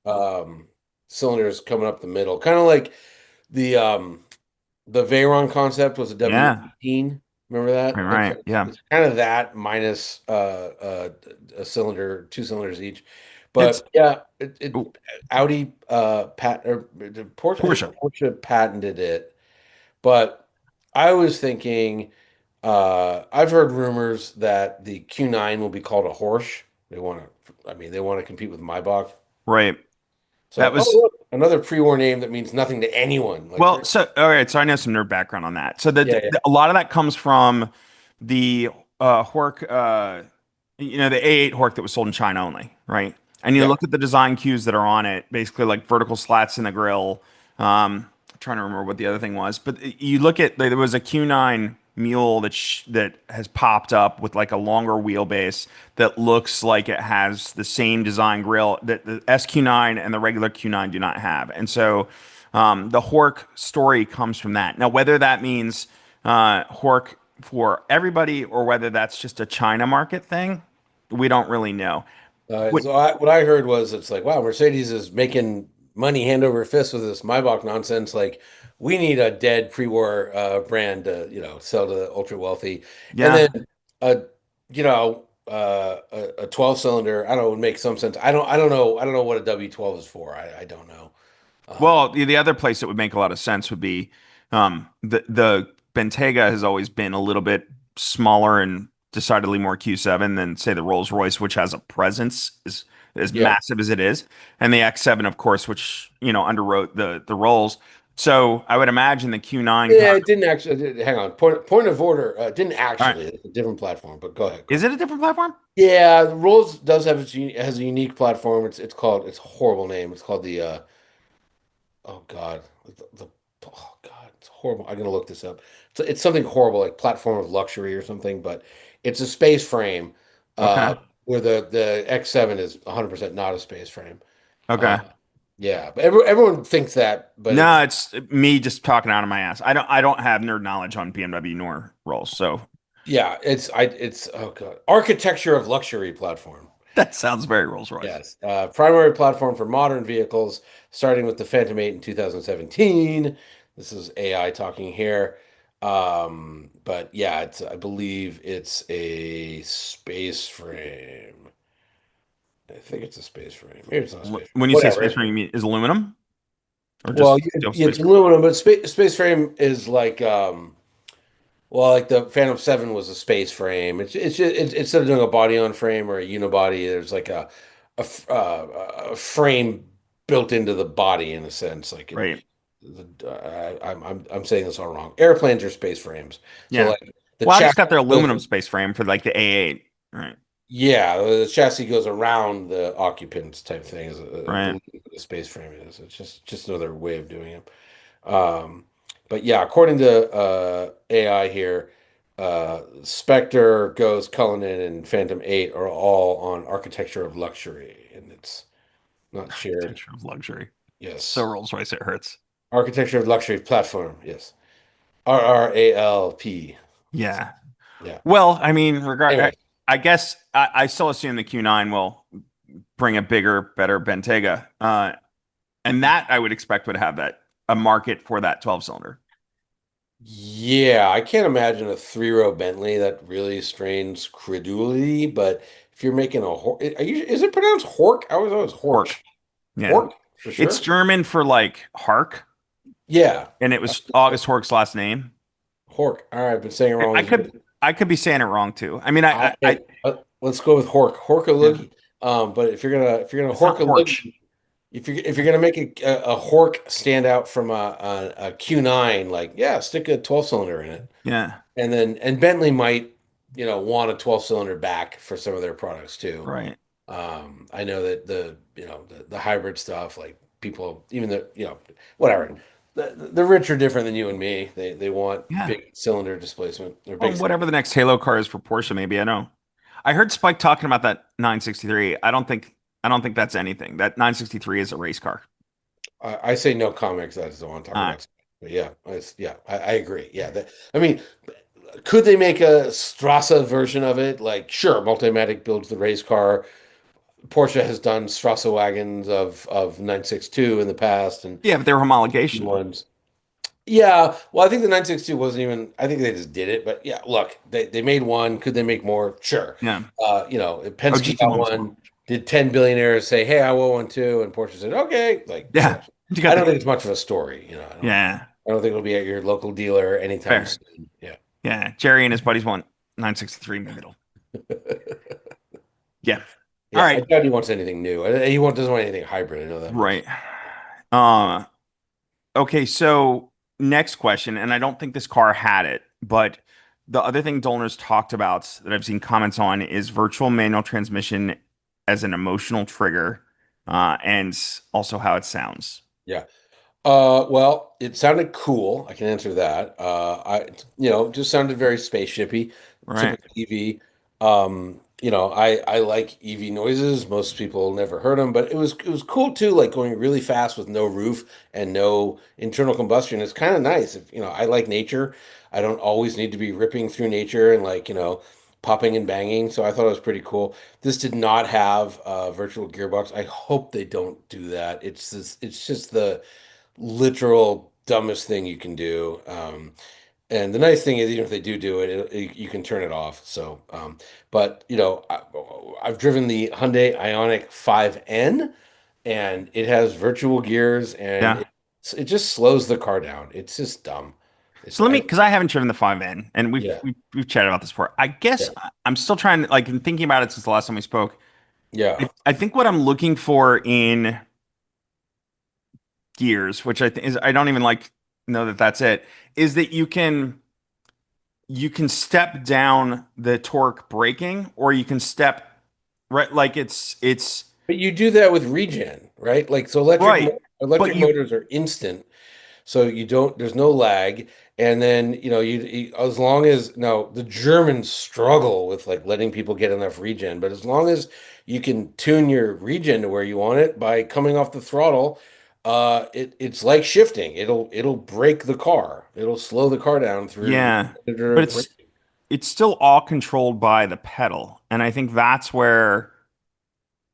um, cylinders coming up the middle, kind of like the Veyron concept was a
Yeah.
W18. Remember
Right,
that?
right. Yeah.
It's kind of that minus a cylinder, two cylinders each.
It's
But yeah,
oh,
Audi Porsche. I think
Porsche.
Porsche patented it. But I was thinking, I've heard rumors that the Q9 will be called a Porsche. They want to, I mean, they want to compete with Maybach.
Right. That
So, oh,
was
look, another pre-war name that means nothing to anyone. Like,
well, so all right, so I know some nerd background on that. So
yeah, yeah,
a lot of that comes from the Hork, the A8 Hork that was sold in China only, right? And you
yeah.
look at the design cues that are on it, basically like vertical slats in the grill. I'm trying to remember what the other thing was, but you look at there was a Q9 mule that has popped up with like a longer wheelbase that looks like it has the same design grill that the SQ9 and the regular Q9 do not have. And so the Hork story comes from that. Now, whether that means Hork for everybody or whether that's just a China market thing, we don't really know. What,
What I heard was it's like, wow, Mercedes is making money hand over fist with this Maybach nonsense. Like, we need a dead pre-war brand to, sell to the ultra wealthy, and then
yeah.
a, a 12 cylinder. I don't know, would make some sense. I don't know what a W12 is for. I don't know.
Well, the other place that would make a lot of sense would be the Bentayga has always been a little bit smaller and decidedly more Q7 than say the Rolls Royce, which has a presence as
Yeah,
massive as it is, and the X7, of course, which underwrote the Rolls. So I would imagine the Q9 kind
yeah. It
of.
didn't actually. Hang on. Point of order. It didn't
All right,
actually. It's a different platform. But go ahead. Go
is
ahead.
it a different platform?
Yeah, the Rolls does have has a unique platform. It's a horrible name. It's called the oh God, oh God, it's horrible. I'm gonna look this up. It's something horrible like platform of luxury or something, but it's a space frame.
Okay,
Where the X7 is 100% not a space frame. Uh,
okay.
yeah, but everyone thinks that, but
No,
it's
it's me just talking out of my ass. I don't have nerd knowledge on BMW nor Rolls, so
yeah, it's oh God, architecture of luxury platform.
that sounds very Rolls Royce.
Yes, primary platform for modern vehicles, starting with the Phantom 8 in 2017. This is AI talking here. But yeah, I believe it's a space frame. I think it's a space frame. Maybe it's not a space frame.
When you say space
Whatever.
frame, you mean is aluminum or
Well,
just steel
it's
space?
aluminum, but space frame is like well, like the Phantom 7 was a space frame. Instead of doing a body on frame or a unibody, there's like a frame built into the body in a sense.
Right.
I'm saying this all wrong. Airplanes are space frames. So
Yeah.
like the
Well, I just
chassis
got their
goes,
aluminum space frame for like the A8. Right.
yeah, the chassis goes around the occupants type thing. I
Right.
believe what the space frame is. It's just another way of doing it. Um, but yeah, according to AI here, Spectre, Ghost, Cullinan, and Phantom 8 are all on architecture of luxury, and it's not shared.
Architecture of luxury. So
Yes.
Rolls Royce, it hurts.
Architecture of luxury platform. Yes. RRALP.
Yeah.
Yeah.
Well, I mean,
Anyway,
I guess I still assume the Q9 will bring a bigger, better Bentayga. And that I would expect would have that a market for that 12 cylinder.
yeah, I can't imagine a three-row Bentley that really strains credulity, but if you're making is it pronounced Hork? I was always
Hork.
Horch.
Yeah.
Hork, for
It's
sure.
German for like Hark,
Yeah.
and it was August Hork's last name.
Hork. All right, I've been saying it wrong
I
these years.
could I could be saying it wrong too. I mean, I
Let's go with Hork. Hork a
yeah,
loogie. But if you're gonna
it's not
Hork a
Horch.
loogie, if you're gonna make a Hork stand out from a Q9, like yeah, stick a 12 cylinder in it,
Yeah,
and Bentley might want a 12 cylinder back for some of their products too.
right.
I know that the hybrid stuff, like people, even the whatever. The rich are different than you and me. They want
Yeah.
big cylinder displacement or
Well,
big.
whatever the next Halo car is for Porsche, maybe I know. I heard Spike talking about that 963. I don't think that's anything. That 963 is a race car.
I say no comics. I just don't want to talk
All right.
about. But yeah, I agree. Yeah, I mean, Could they make a Strasse version of it? Like, sure, Multimatic builds the race car. Porsche has done Strasse wagons of 962 in the past and
Yeah, but they were homologation.
ones. Yeah, well, I think the 962 wasn't even. I think they just did it. But yeah, look, they made one. Could they make more? Sure.
Yeah. Oh,
Penske got
GT1 was
one.
homologation.
Did 10 billionaires say, "Hey, I want one too?" And Porsche said, "Okay." Like,
Yeah.
sure.
You
I
got
don't
the
think it's much of a story.
yeah.
I don't think it'll be at your local dealer anytime
Fair.
soon. Yeah.
Yeah. Jerry and his buddies want 963 in the middle. Yeah. All
Yeah, I
right.
doubt he wants anything new. Doesn't want anything hybrid. I know that much.
Right. Uh, okay, so next question, and I don't think this car had it, but the other thing Dolner's talked about that I've seen comments on is virtual manual transmission as an emotional trigger, and also how it sounds.
Yeah. Well, it sounded cool. I can answer that. It just sounded very spaceshipy,
Right.
typical EV. I like EV noises. Most people never heard them, but it was cool too, like going really fast with no roof and no internal combustion. It's kind of nice. I like nature. I don't always need to be ripping through nature and popping and banging. So I thought it was pretty cool. This did not have a virtual gearbox. I hope they don't do that. It's just the literal dumbest thing you can do. And the nice thing is, even if they do it, you can turn it off. But I've driven the Hyundai Ioniq 5N, and it has virtual gears, and
Yeah.
it just slows the car down. It's just dumb.
So let me, because I haven't driven the 5N, and we've,
Yeah,
we've we've chatted about this before. I guess
yeah,
I'm still trying to like in thinking about it since the last time we spoke.
yeah.
I think what I'm looking for in gears, which I think is I don't even like know that that's it, is that you can step down the torque braking or you can step right like it's
But you do that with regen, right? Like so,
right. But
electric
you
motors are instant. So you don't, there's no lag. And then, as long as, now the Germans struggle with like letting people get enough regen, but as long as you can tune your regen to where you want it by coming off the throttle, it's like shifting. It'll break the car. It'll slow the car down through
yeah, but
repetitive braking.
it's still all controlled by the pedal. And I think that's where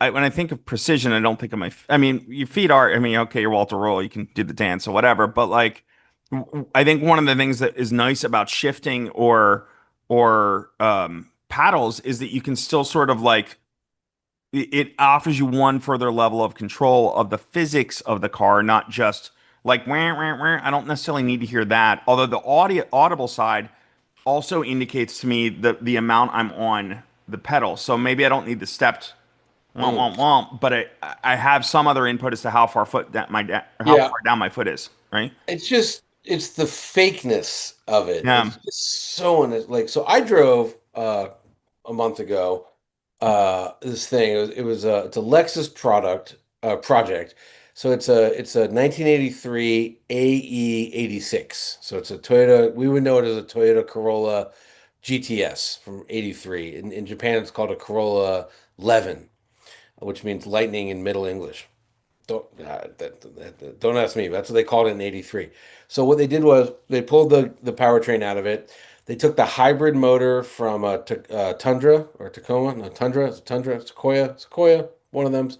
when I think of precision, I don't think of I mean, your feet are, I mean, okay, you're Walter Roll, you can do the dance or whatever, but like, I think one of the things that is nice about shifting or paddles is that you can still sort of like, it offers you one further level of control of the physics of the car, not just like, wah, wah, wah. I don't necessarily need to hear that. Although the audible side also indicates to me the amount I'm on the pedal. So maybe I don't need the stepped womp
Mm.
womp womp, but I have some other input as to how far foot that how
Yeah,
far down my foot is, right?
it's the fakeness of it.
Yeah,
It's just so like so I drove a month ago this thing. It's a Lexus project. So it's a 1983 AE86. So it's a Toyota. We would know it as a Toyota Corolla GTS from 83. In Japan, it's called a Corolla 11, which means lightning in Middle English. Don't ask me. That's what they called it in '83. So what they did was they pulled the powertrain out of it. They took the hybrid motor from a Tundra or Tacoma, no Tundra, Sequoia, one of them's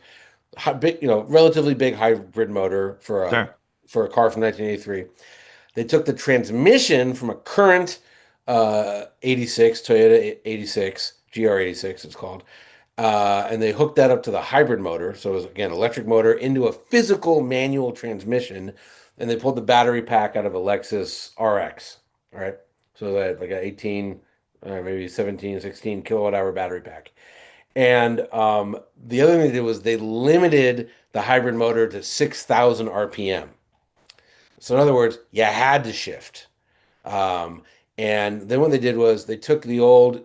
big, relatively big hybrid motor
sure.
for a car from 1983. They took the transmission from a current 86 Toyota 86 GR86 it's called, and they hooked that up to the hybrid motor. So it was again electric motor into a physical manual transmission, and they pulled the battery pack out of a Lexus RX. All right, so they had like a 18, maybe 17, 16 kilowatt hour battery pack. And the other thing they did was they limited the hybrid motor to 6,000 RPM. So in other words, you had to shift. Um, and then what they did was they took the old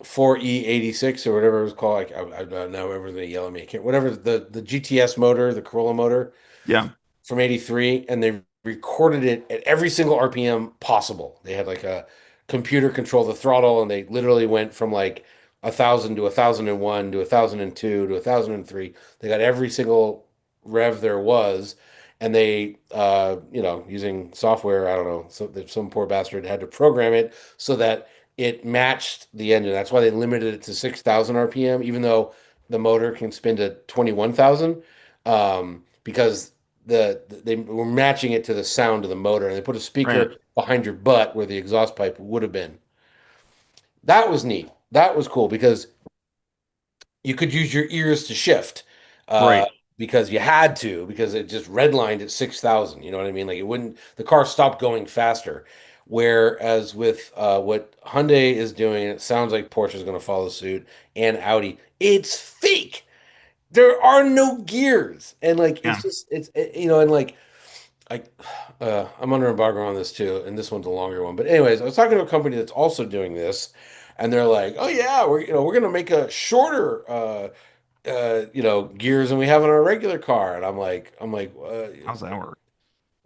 4E86 or whatever it was called. I don't know. Everyone's gonna yell at me. I can't. Whatever the GTS motor, the Corolla motor
Yeah,
from '83, and they recorded it at every single RPM possible. They had like a computer control the throttle, and they literally went from like 1,000 to 1,001 to 1,002 to 1,003. They got every single rev there was, and they, using software, I don't know, so that some poor bastard had to program it so that it matched the engine. That's why they limited it to 6,000 RPM, even though the motor can spin to 21,000, because they were matching it to the sound of the motor, and they put a
Right.
speaker behind your butt where the exhaust pipe would have been. That was neat. That was cool because you could use your ears to shift, uh,
Right.
because you had to, because it just redlined at 6,000. You know what I mean? Like, it wouldn't, the car stopped going faster. Whereas with what Hyundai is doing, it sounds like Porsche is going to follow suit, and Audi. It's fake. There are no gears, and like it's
Yeah.
just and like I I'm under embargo on this too, and this one's a longer one. But anyways, I was talking to a company that's also doing this, and they're like, "Oh yeah, we're gonna make a shorter gears than we have in our regular car." And I'm like,
How's that work?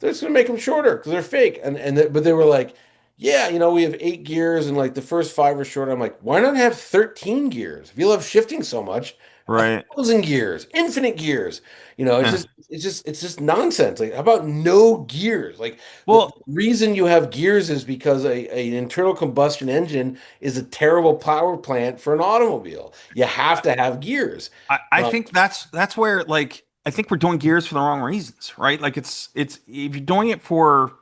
they're just gonna make them shorter because they're fake. But they were like, yeah, we have 8 gears and like the first five are short. I'm like, why not have 13 gears? If you love shifting so much, a
Right.
1,000 gears, infinite gears. It's
Yeah.
just nonsense. Like, how about no gears? Like, the
Well,
reason you have gears is because an internal combustion engine is a terrible power plant for an automobile. You have to have gears.
I think that's where like I think we're doing gears for the wrong reasons, right? Like it's if you're doing it for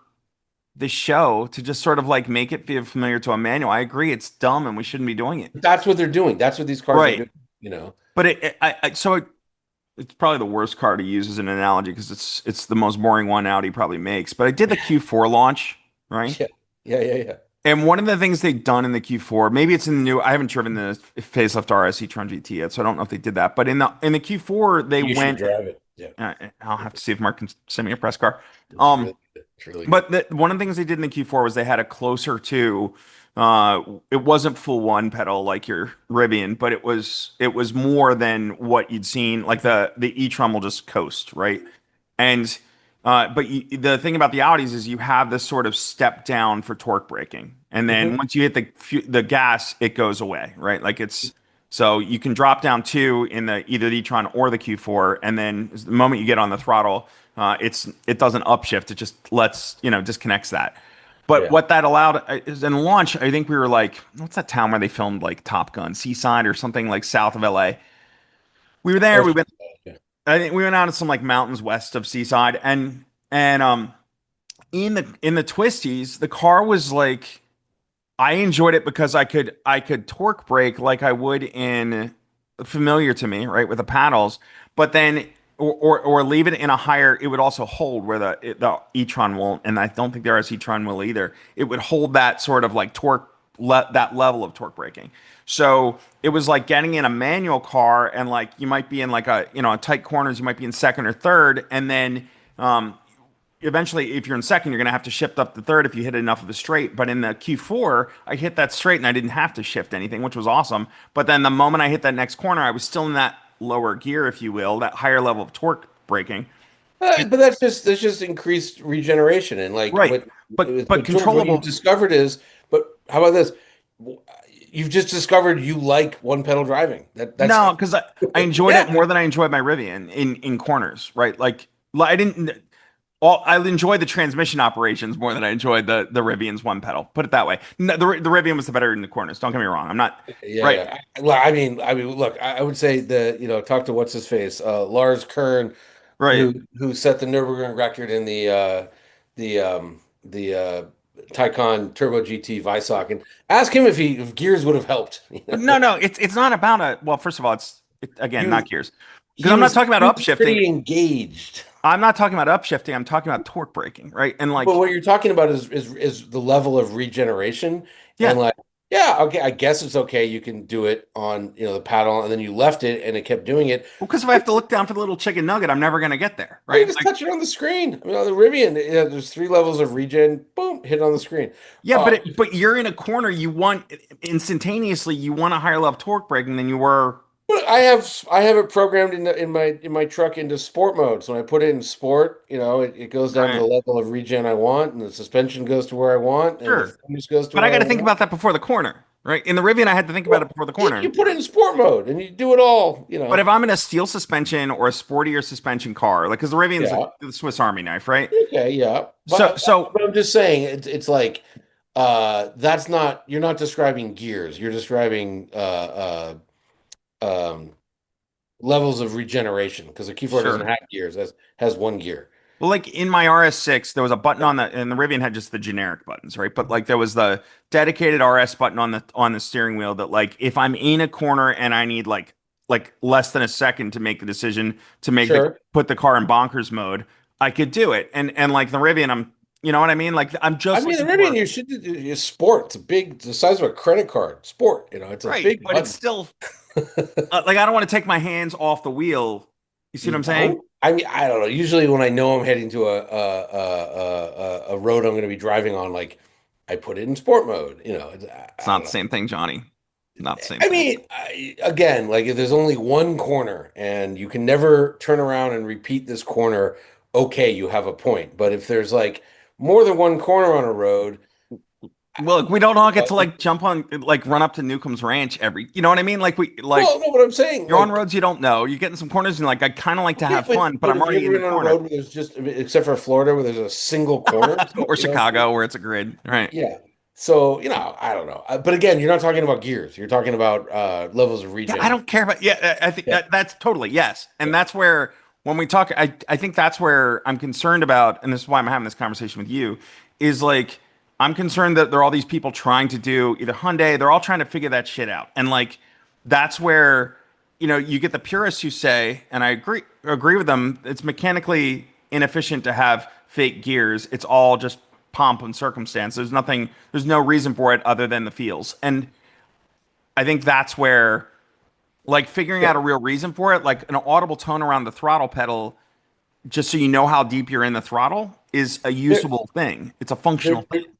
the show to just sort of like make it feel familiar to a manual, I agree it's dumb and we shouldn't be doing it.
That's what they're doing. That's what these cars are
Right.
doing. You know.
But it's probably the worst car to use as an analogy because it's the most boring one Audi probably makes. But I did the Q4 launch, right?
Yeah, yeah, yeah, yeah.
And one of the things they've done in the Q4, maybe it's in the new, I haven't driven the facelift RS e-tron GT yet, so I don't know if they did that. But in the Q4, they
You should
went.
drive it. Yeah,
I'll have to see if Mark can send me a press car.
it's
Um,
really good. It's really good.
but one of the things they did in the Q4 was they had a closer to. It wasn't full one pedal like your Rivian, but it was more than what you'd seen. Like the e-tron will just coast, right? And but the thing about the Audis is you have this sort of step down for torque braking, and then
Hmm.
once you hit the gas, it goes away, right? Like it's so you can drop down two in the either the e-tron or the Q4, and then the moment you get on the throttle, it doesn't upshift; it just lets disconnects that. But
Yeah.
what that allowed is in launch, I think we were like, what's that town where they filmed like Top Gun, Seaside or something like south of LA? We were there.
Oh,
We went.
yeah.
I think we went out to some like mountains west of Seaside, and in the twisties, the car was like I enjoyed it because I could torque brake like I would in familiar to me, right, with the paddles, but then or leave it in a higher, it would also hold where the e-tron won't, and I don't think the RS e-tron will either. It would hold that sort of like that level of torque braking. So it was like getting in a manual car and like you might be in like a tight corners, you might be in second or third, and then eventually, if you're in second, you're going to have to shift up the third if you hit enough of the straight. But in the Q4, I hit that straight and I didn't have to shift anything, which was awesome. But then the moment I hit that next corner, I was still in that lower gear, if you will, that higher level of torque braking.
But that's just increased regeneration, and like
Right. But
George, what you've
controllable.
discovered is, but how about this? You've just discovered you like one pedal driving. That's
No, because I enjoyed it
yeah.
more than I enjoyed my Rivian in corners, right? Like I didn't. I enjoyed the transmission operations more than I enjoyed the Rivian's one pedal. Put it that way. No, the Rivian was the better in the corners. Don't get me wrong. I'm not
Yeah,
right.
yeah. Well, I mean, look, I would say talk to what's his face, Lars Kern,
Right.
who set the Nürburgring record in the Taycan Turbo GT Weissach, and ask him if gears would have helped.
But no, it's not about a. Well, first of all, again not
He
gears because
he
I'm not
was
talking about
he was
upshifting.
pretty engaged.
I'm not talking about upshifting. I'm talking about torque braking, right? And
But
like,
what you're talking about is the level of regeneration, and
yeah,
like, yeah, okay, I guess it's okay. You can do it on the paddle, and then you left it, and it kept doing it.
well, because if I have to look down for the little chicken nugget, I'm never gonna get there,
Or you
right?
just
Like,
touch it on the screen. I mean, on the Rivian, there's 3 levels of regen. Boom, hit it on the screen.
yeah,
Uh,
but you're in a corner. You want instantaneously. You want a higher level torque braking than you were.
but I have it programmed in my truck into sport mode. So when I put it in sport, it goes down to the
Right.
level of regen I want, and the suspension goes to where I want, and the
Sure,
focus goes to
but I
where I
got to think
want.
about that before the corner. right? In the Rivian, I had to think about it
Well,
before the
you
corner.
put it in sport mode and you do it all,
But if I'm in a steel suspension or a sportier suspension car, like because the Rivian's
Yeah.
the Swiss Army knife, right?
Okay, yeah.
So so
But I'm just saying it's like that's not you're not describing gears. You're describing um levels of regeneration because the Q4 doesn't
sure.
have gears, has one gear.
Well, like in my RS6, there was a button
Yeah.
on the, and the Rivian had just the generic buttons, right? But like there was the dedicated RS button on the steering wheel that like if I'm in a corner and I need like less than a second to make the decision to make the
Sure.
put the car in bonkers mode, I could do it. And like the Rivian, you know what I mean? Like I'm
I
just
mean, the
looking
Rivian
for
you should do is sport. It's a big, it's the size of a credit card. Sport, it's a
right,
big
but it's
button.
still like I don't want to take my hands off the wheel. You see what
You
I'm saying?
don't? I mean, I don't know. Usually, when I know I'm heading to a road I'm going to be driving on, like I put it in sport mode.
It's
I
not
don't
the
know.
same thing, Johnny. Not the same
I
thing.
mean, again, like if there's only one corner and you can never turn around and repeat this corner, okay, you have a point. But if there's like more than one corner on a road,
Look, we don't all get to
uh,
like jump on like run up to Newcomb's Ranch every, you know what I mean? Like we like
well, no, what I'm saying,
you're on
like,
roads you don't know. You get in some corners and like I kind of like to
okay,
have fun, but
but
I'm
have you
already
ever
in the
been on a
corner.
road where there's just, except for Florida, where there's a single corner? So,
Or Chicago where it's a grid, right?
yeah. So, I don't know. But again, you're not talking about gears. You're talking about levels of
Yeah, I
regen.
don't care about yeah, I think
Yeah.
that's totally yes.
Yeah.
And that's where when we talk I think that's where I'm concerned about, and this is why I'm having this conversation with you, is like I'm concerned that there are all these people trying to do either Hyundai, they're all trying to figure that shit out. And like that's where you get the purists who say, and I agree with them, it's mechanically inefficient to have fake gears. It's all just pomp and circumstance. There's no reason for it other than the feels. And I think that's where like figuring
Yeah.
out a real reason for it, like an audible tone around the throttle pedal, just so you know how deep you're in the throttle, is a
They're,
usable thing. It's a functional
they're,
thing.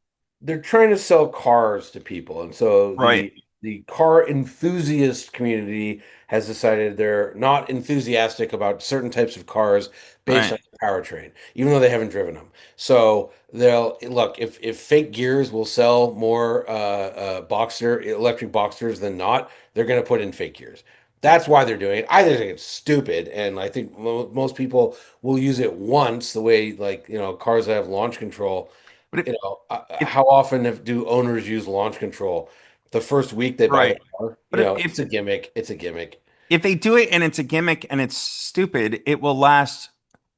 they're, they're trying to sell cars to people. And so
Right.
the car enthusiast community has decided they're not enthusiastic about certain types of cars based
Right.
on the powertrain, even though they haven't driven them. So they'll look if fake gears will sell more Boxster electric Boxsters than not, they're going to put in fake gears. That's why they're doing it. I think it's stupid, and I think most people will use it once. The way like cars that have launch control.
But if
How often do owners use launch control? The first week they buy the
right.
car,
But
it's a gimmick. It's a gimmick.
if they do it and it's a gimmick and it's stupid, it will last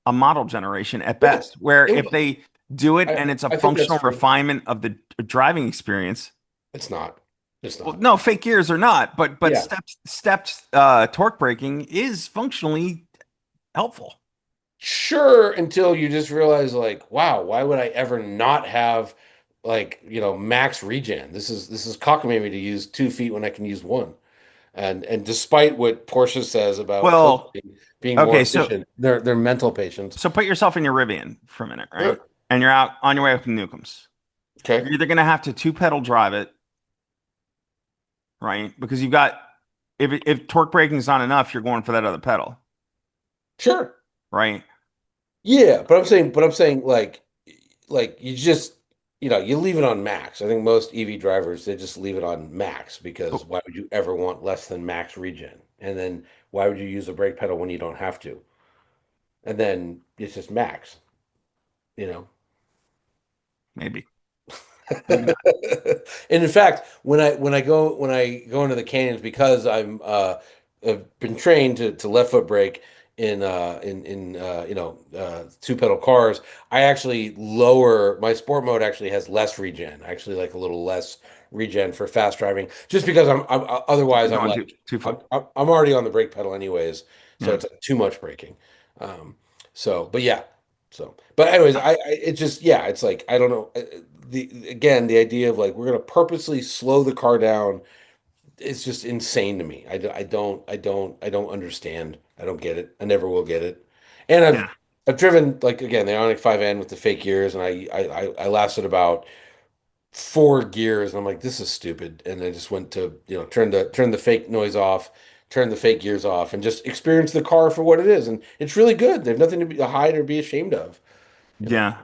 a model generation at
Yeah,
best. Where
it
if
will.
they do it
I,
and it's a
I think that's
functional
true.
refinement of the driving experience,
It's not. It's
well,
not.
no, fake gears are not, but
Yeah.
stepped torque braking is functionally helpful.
Sure, until you just realize like, wow, why would I ever not have like, max regen? This is cockamamie me to use 2 feet when I can use one. And despite what Porsche says about
Well,
being more
okay, so
efficient, they're mental patients.
so put yourself in your Rivian for a minute, right?
Sure.
And you're out on your way up to Newcomb's.
Okay.
You're either gonna have to two pedal drive it, right? Because you've got if torque braking is not enough, you're going for that other pedal,
Sure.
right?
Yeah, but I'm saying like you just you leave it on max. I think most EV drivers they just leave it on max because why would you ever want less than max regen? And then why would you use a brake pedal when you don't have to? And then it's just max, you know.
Maybe, maybe not.
And in fact, when I go into the canyons because I've been trained to left foot brake in 2 pedal cars, I actually lower my sport mode actually has less regen. I actually like a little less regen for fast driving just because otherwise
You're
I'm
going
like
too
I'm,
far.
I'm already on the brake pedal anyways, so
Yeah.
it's like too much braking. But yeah. But anyways, it's just yeah, it's like I don't know. The idea of like we're gonna purposely slow the car down is just insane to me. I don't understand. I don't get it. I never will get it. And I've
Yeah.
I've driven like again the Ioniq 5N with the fake gears, and I lasted about 4 gears, and I'm like this is stupid. And I just went to turn the fake noise off, turn the fake gears off, and just experience the car for what it is. And it's really good. There's nothing to hide or be ashamed of. You know.
Yeah.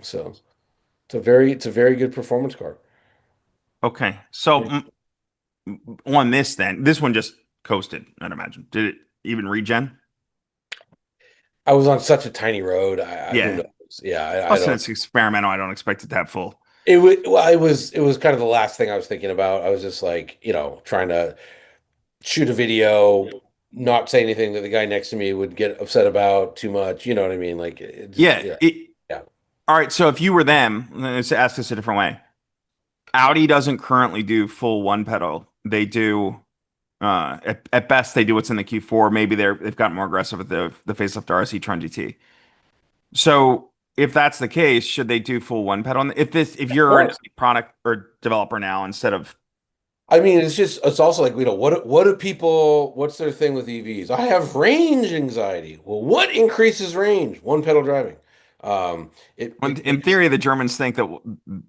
So it's a very good performance car.
Okay. So
Yeah.
on this then? This one just coasted, I'd imagine. Did it even regen?
I was on such a tiny road. Who
Yeah.
knows? Yeah, I
Plus,
don't.
it's experimental. I don't expect it to have full.
It was well, it was kind of the last thing I was thinking about. I was just like, trying to shoot a video, not say anything that the guy next to me would get upset about too much. You know what I mean? Like it just,
Yeah.
yeah, yeah.
All right. So if you were them, let's ask this a different way. Audi doesn't currently do full one pedal. They do at best they do what's in the Q4. Maybe they've gotten more aggressive with the facelift RSE Tron GT. So if that's the case, should they do full one pedal? If
Of
you're a
course.
product or developer now instead of
I mean, it's also like, what do people, what's their thing with EVs? I have range anxiety. Well, what increases range? One pedal driving. It,
when
it,
in
it
theory the Germans think that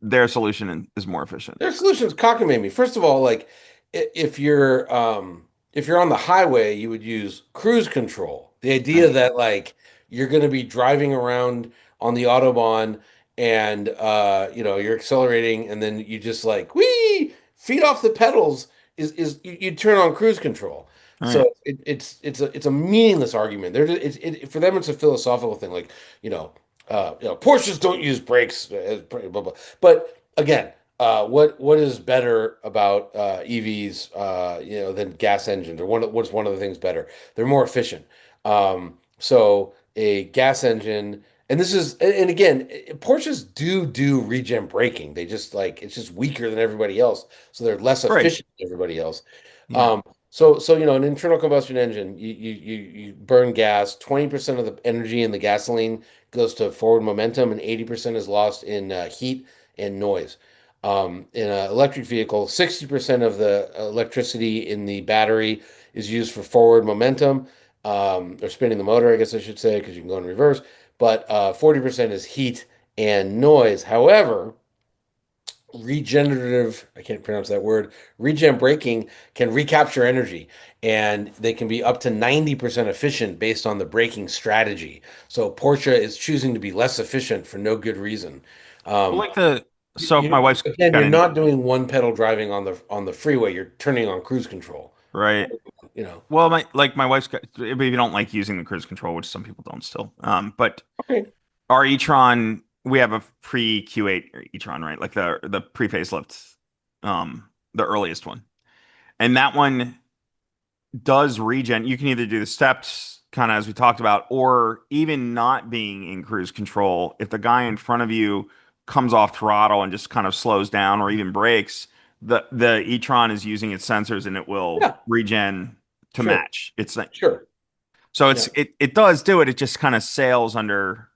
their solution is more efficient.
Their solution's cockamamie. First of all, like if you're on the highway, you would use cruise control. The idea
Right.
that like you're going to be driving around on the Autobahn and you're accelerating and then you just like whee feet off the pedals is you turn on cruise control.
Right.
So it's a meaningless argument. For them it's a philosophical thing like Porsches don't use brakes blah, blah. But again, what is better about EVs, than gas engines, or what's one of the things better? They're more efficient. So a gas engine, and this is, and again, Porsches do regen braking. They just like it's just weaker than everybody else, so they're less
Right.
efficient than everybody else.
Yeah.
So an internal combustion engine, you burn gas. 20% of the energy in the gasoline goes to forward momentum, and 80% is lost in heat and noise. In an electric vehicle, 60% of the electricity in the battery is used for forward momentum, or spinning the motor, I guess I should say, because you can go in reverse. But 40% is heat and noise. However, I can't pronounce that word, regen braking can recapture energy, and they can be up to 90% efficient based on the braking strategy. So Porsche is choosing to be less efficient for no good reason.
Well,
Um,
like the so my wife's
Again,
got
you're
in
not doing one pedal driving on the freeway. You're turning on cruise control.
right.
You know.
Well, my wife's got. If you don't like using the cruise control, which some people don't still. But
Okay.
our e-tron, we have a pre Q8 e-tron, right? Like the pre facelift, the earliest one, and that one does regen. You can either do the steps, kind of as we talked about, or even not being in cruise control. If the guy in front of you comes off throttle and just kind of slows down, or even brakes, the e-tron is using its sensors and it will
Yeah.
regen to
Sure.
match. It's like
Sure.
so
Yeah.
it does do it. It just kind of sails under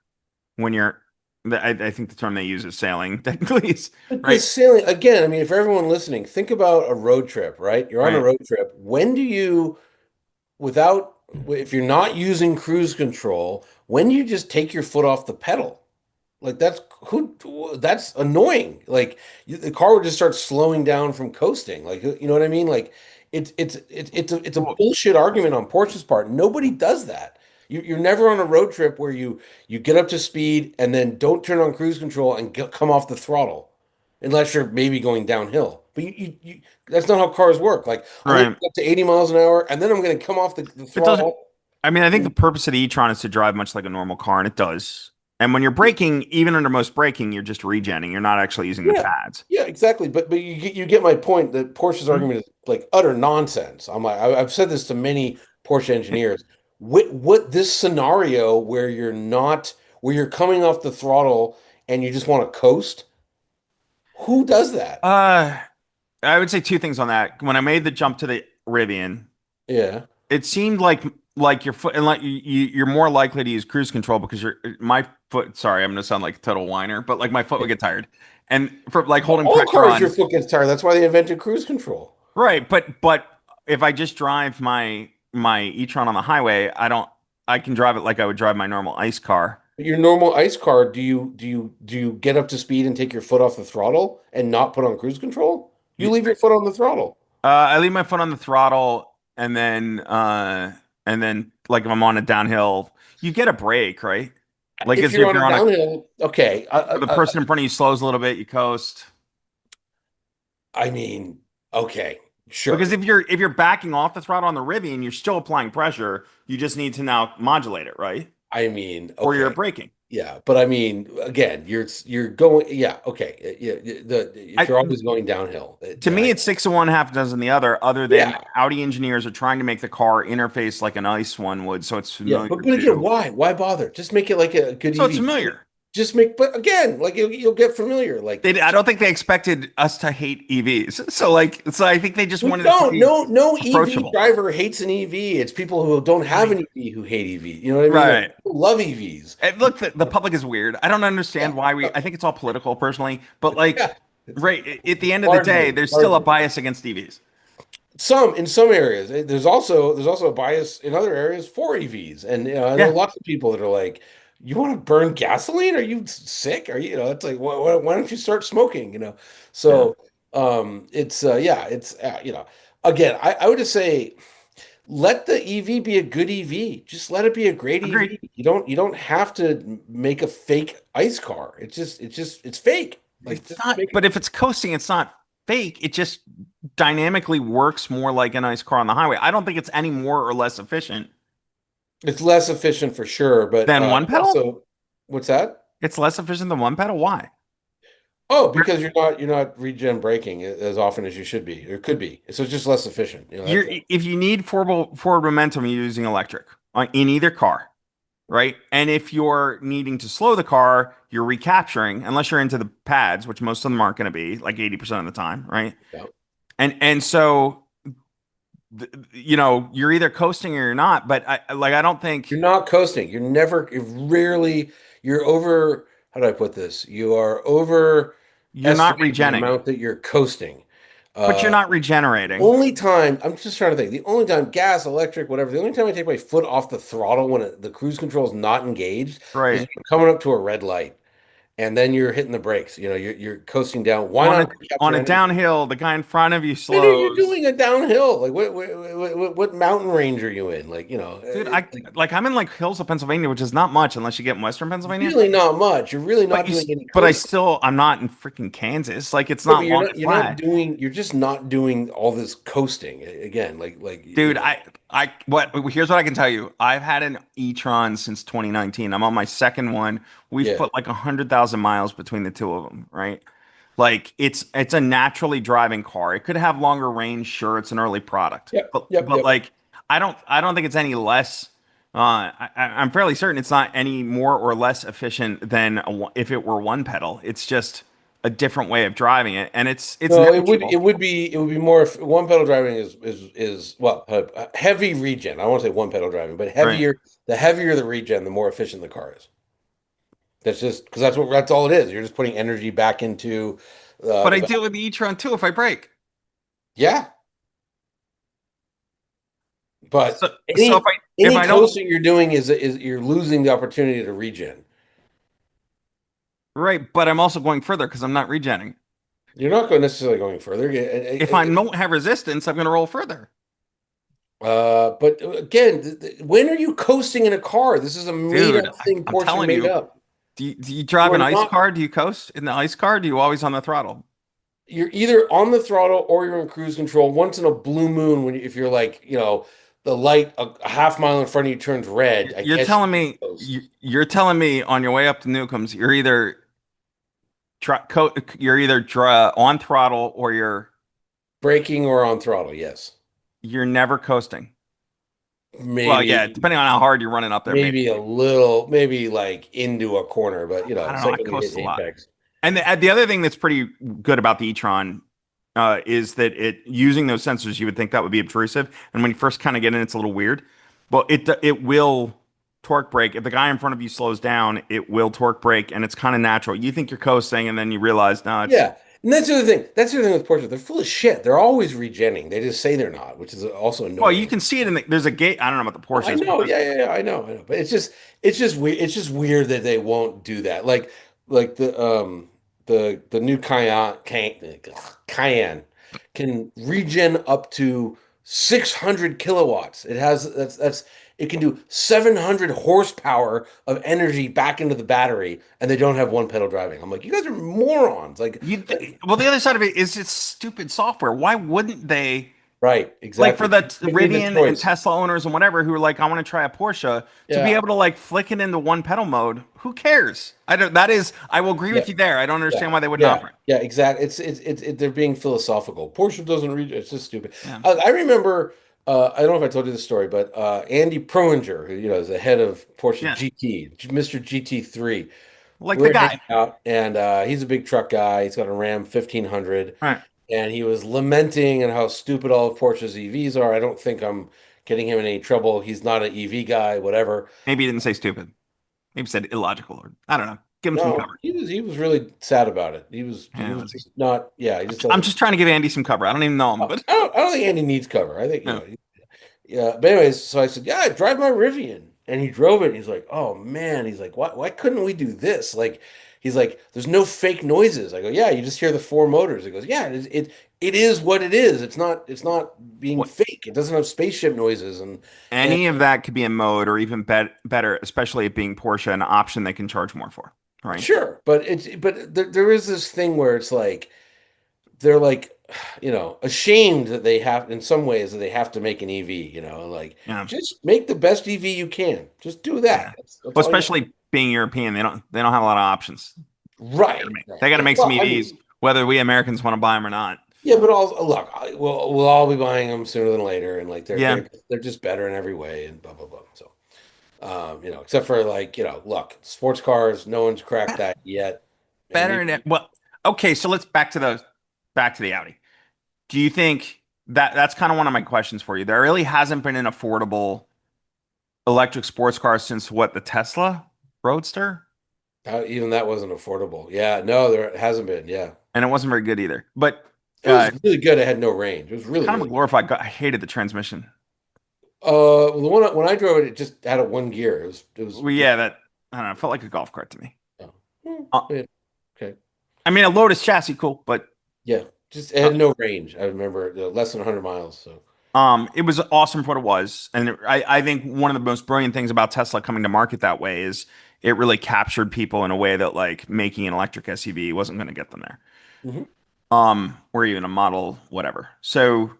when you're. I think the term they use is sailing. Technically,
But the
right,
sailing again. I mean, for everyone listening, think about a road trip. Right? You're on a
right.
road trip. When do you, without, if you're not using cruise control, when do you just take your foot off the pedal? Like that's annoying. Like the car would just start slowing down from coasting. Like you know what I mean? Like it's a
Well,
bullshit argument on Porsche's part. Nobody does that. You're never on a road trip where you get up to speed and then don't turn on cruise control and come off the throttle, unless you're maybe going downhill. But that's not how cars work. Like I'm going to
right.
get up to 80 miles an hour and then I'm going to come off the
It doesn't.
throttle.
I mean, I think the purpose of the e-tron is to drive much like a normal car, and it does. And when you're braking, even under most braking, you're just regenning. You're not actually using the
Yeah,
pads.
yeah, exactly. But you get my point that Porsche's
Mhm.
argument is like utter nonsense. I've said this to many Porsche engineers. What this scenario where you're coming off the throttle and you just want to coast? Who does that?
Uh, I would say two things on that. When I made the jump to the Rivian,
Yeah.
it seemed like your foot and like you're more likely to use cruise control because my foot. Sorry, I'm gonna sound like a total whiner, but like my foot would get tired, and for like holding
All
pressure
cars, your
on.
foot gets tired. That's why they invented cruise control.
Right, but if I just drive my e-tron on the highway, I can drive it like I would drive my normal ICE car.
Your normal ICE car, do you get up to speed and take your foot off the throttle and not put on cruise control? You
Y-
leave your foot on the throttle.
I leave my foot on the throttle and then like if I'm on a downhill, you get a brake, right? Like
If
as
you're
if
on
you're
a
on a
downhill, okay.
or the person in front of you slows a little bit, you coast.
I mean, okay.
Because
Sure.
if you're backing off the throttle on the Rivian, you're still applying pressure. You just need to now modulate it, right?
I mean,
Or you're
okay.
braking.
Yeah, but I mean, again, you're going. Yeah, okay. Yeah, if
I
you're always going downhill,
To
yeah,
me, it's six of one, half a dozen the other. Other than
yeah,
Audi engineers are trying to make the car interface like an ICE one would, so it's
yeah.
familiar
But again,
to.
why? Why bother? Just make it like a good
So it's
EV.
familiar.
Just make, but again, like you'll get familiar. Like
I don't think they expected us to hate EVs. So I think they just
we
wanted it to
don't.
be
No EV
approachable.
driver hates an EV. It's people who don't have
Right.
an EV who hate EV. You know what I mean? Like
Right.
people love EVs.
And look, the public is weird. I don't
Yeah,
understand why I think it's all political personally, but
yeah.
like,
It's
right, at the end of the day,
largely,
there's still a
largely.
bias against EVs.
Some in some areas. There's also a bias in other areas for EVs, and I know
Yeah.
lots of people that are like, "You want to burn gasoline? Are you sick? Are you? It's like, why don't you start smoking?
Yeah.
So, it's yeah, it's again, I would just say let the EV be a good EV. Just let it be a great
Agreed.
EV. You don't have to make a fake ICE car. It's fake. Like
It's
just
not,
make it.
but if it's coasting, it's not fake. It just dynamically works more like a nice car on the highway. I don't think it's any more or less efficient
It's less efficient for sure, but
than one pedal.
also, what's that?
It's less efficient than one pedal. Why?
Oh, because you're not regen braking as often as you should be or could be. So it's just less efficient.
You're if you need forward momentum, you're using electric in either car, right? And if you're needing to slow the car, you're recapturing, unless you're into the pads, which most of them aren't going to be, like 80% of the time, right?
Yeah.
And so you're either coasting or you're not. But I don't think
You're not coasting. You're rarely, you're over, how do I put this? You are
you're not
overestimating the
regenning,
amount that you're coasting.
but you're
Uh,
not regenerating,
Only time, I'm just trying to think, the only time, gas, electric, whatever, the only time I take my foot off the throttle when the cruise control is not engaged is when
right?
you're coming up to a red light and then you're hitting the brakes. You're coasting down. Why
On
not
a
capture energy?
downhill, the guy in front of you
When are you
slows.
doing a downhill? Like what mountain range are you in? Like,
Dude,
like
I'm in like hills of Pennsylvania, which is not much unless you get in Western Pennsylvania.
really not much. You're really
But
not doing any
but
coasting.
I'm not in freaking Kansas. Like it's
Yeah, but
not long and flat.
you're just not doing all this coasting again.
Dude, here's what I can tell you. I've had an e-tron since 2019. I'm on my second one. We've
Yeah.
put like 100,000 miles between the two of them, right? Like it's a naturally driving car. It could have longer range, sure, it's an early product.
Yep.
But
Yep. Yep.
like I don't think it's any less I'm fairly certain it's not any more or less efficient than if it were one pedal. It's just a different way of driving it, and it's
No, it
natural,
would be more if one pedal driving is well heavy regen. I won't say one pedal driving, but
right?
heavier the regen, the more efficient the car is. That's just because that's all it is. You're just putting energy back into
But
the
I deal with the e-tron too if I brake.
yeah. But
So if
any
I don't
coasting you're doing is you're losing the opportunity to regen.
right, but I'm also going further because I'm not regenning.
You're not going necessarily going further.
If I don't have resistance, I'm going to roll further.
But again, when are you coasting in a car? This is a made
Dude,
up thing
I'm
Porsche
telling
made
you,
up.
do you
You
drive
are
an ice
not.
car? Do you coast in the ice car? Do you always on the throttle?
You're either on the throttle or you're in cruise control. Once in a blue moon, if you're like, the light a half mile in front of you turns red, I
You're
guess you
telling
can
me
coast.
you're telling me on your way up to Newcomb's, you're either on throttle or
Braking or on throttle, yes.
you're never coasting. Well, yeah,
Maybe
depending on how hard you're running up there, maybe.
maybe a little, maybe like into a corner, but
I
the
don't know. I
second you hit
coast a lot.
apex.
And the other thing that's pretty good about the e-tron is that it using those sensors, you would think that would be obtrusive, and when you first kind of get in, it's a little weird. But it will torque brake if the guy in front of you slows down. It will torque brake, and it's kind of natural. You think you're coasting, and then you realize no, it's
Yeah. And that's the other thing. That's the other thing with Porsche. They're full of shit. They're always regenning. They just say they're not, which is also
well, you
annoying.
can see it in there's a gate. I don't know about the
Oh, I
Porsches, but
know. Yeah, yeah, yeah. I know. But it's just weird. It's just weird that they won't do that. Like the new Cayenne can regen up to 600 kilowatts. It has that's it can do 700 horsepower of energy back into the battery, and they don't have one pedal driving. I'm like, you guys are morons.
well, the other side of it is it's stupid software. Why wouldn't they?
Right,
Like for
exactly.
the
Give me the
Rivian and
choice.
Tesla owners and whatever who are like, I want to try a Porsche to be
Yeah,
able to like flick it into one pedal mode. Who cares? I don't, that is, I will agree
yeah,
with you there. I don't
yeah,
understand why they wouldn't
yeah,
offer it.
yeah. Exactly. They're being philosophical. Porsche doesn't read. It's just stupid.
Yeah.
I remember. I don't know if I told you the story, but Andy Proenger, who is the head of Porsche
Yeah.
GT, Mr. GT3.
Like the
We're hanging
guy.
out, and he's a big truck guy. He's got a Ram 1500,
Right.
and he was lamenting and how stupid all of Porsche's EVs are. I don't think I'm getting him in any trouble. He's not an EV guy, whatever.
Maybe he didn't say stupid. Maybe he said illogical or I don't know. Give him some
No,
cover.
he was really sad about it. He
Yeah,
was
was he?
just not. Yeah, he just
I'm
doesn't.
just trying to give Andy some cover. I don't even know him, but
I don't think Andy needs cover. I think
yeah.
Yeah, but anyways, so I said, "Yeah, drive my Rivian," and he drove it. And he's like, "Oh man," he's like, "Why couldn't we do this?" Like, he's like, "There's no fake noises." I go, "Yeah, you just hear the four motors." He goes, "Yeah, it is what it is. It's not being
What
fake. It doesn't have spaceship noises." And
any of that could be a mode or even better, especially it being Porsche, an option they can charge more for, right?
sure, but there is this thing where it's like they're like ashamed that they have in some ways that they have to make an EV, like
Yeah.
just make the best EV you can. Just do that.
Yeah.
That's
Well,
all you
especially being European, they don't have a lot of options.
right. Right.
They got to
Yeah.
make some
Well, I
EVs,
mean,
whether we Americans want to buy them or not.
yeah, but all look, we'll all be buying them sooner than later, and like they're
Yeah.
they're they're just better in every way, and blah blah blah. So, except for like look, sports cars, no one's cracked that yet, and
Better
maybe
than well, okay, so let's back to the Audi. Do you think that's kind of one of my questions for you? There really hasn't been an affordable electric sports car since what, the Tesla Roadster?
even that wasn't affordable. Yeah, no, there hasn't been. Yeah.
And it wasn't very good either. But
It was really good. It had no range. It was really,
kind of a
really good.
glorified car. I hated the transmission.
The one when I drove it, it just had a one gear. It was
Well,
just
yeah, that I don't know, it felt like a golf cart to me.
oh,
Uh,
yeah, okay.
I mean, a Lotus chassis, cool, but
Yeah, just it
uh,
had no range. I remember less than 100 miles. So
it was awesome for what it was. And I think one of the most brilliant things about Tesla coming to market that way is it really captured people in a way that like making an electric SUV wasn't going to get them there.
mhm.
Or even a model, whatever. So,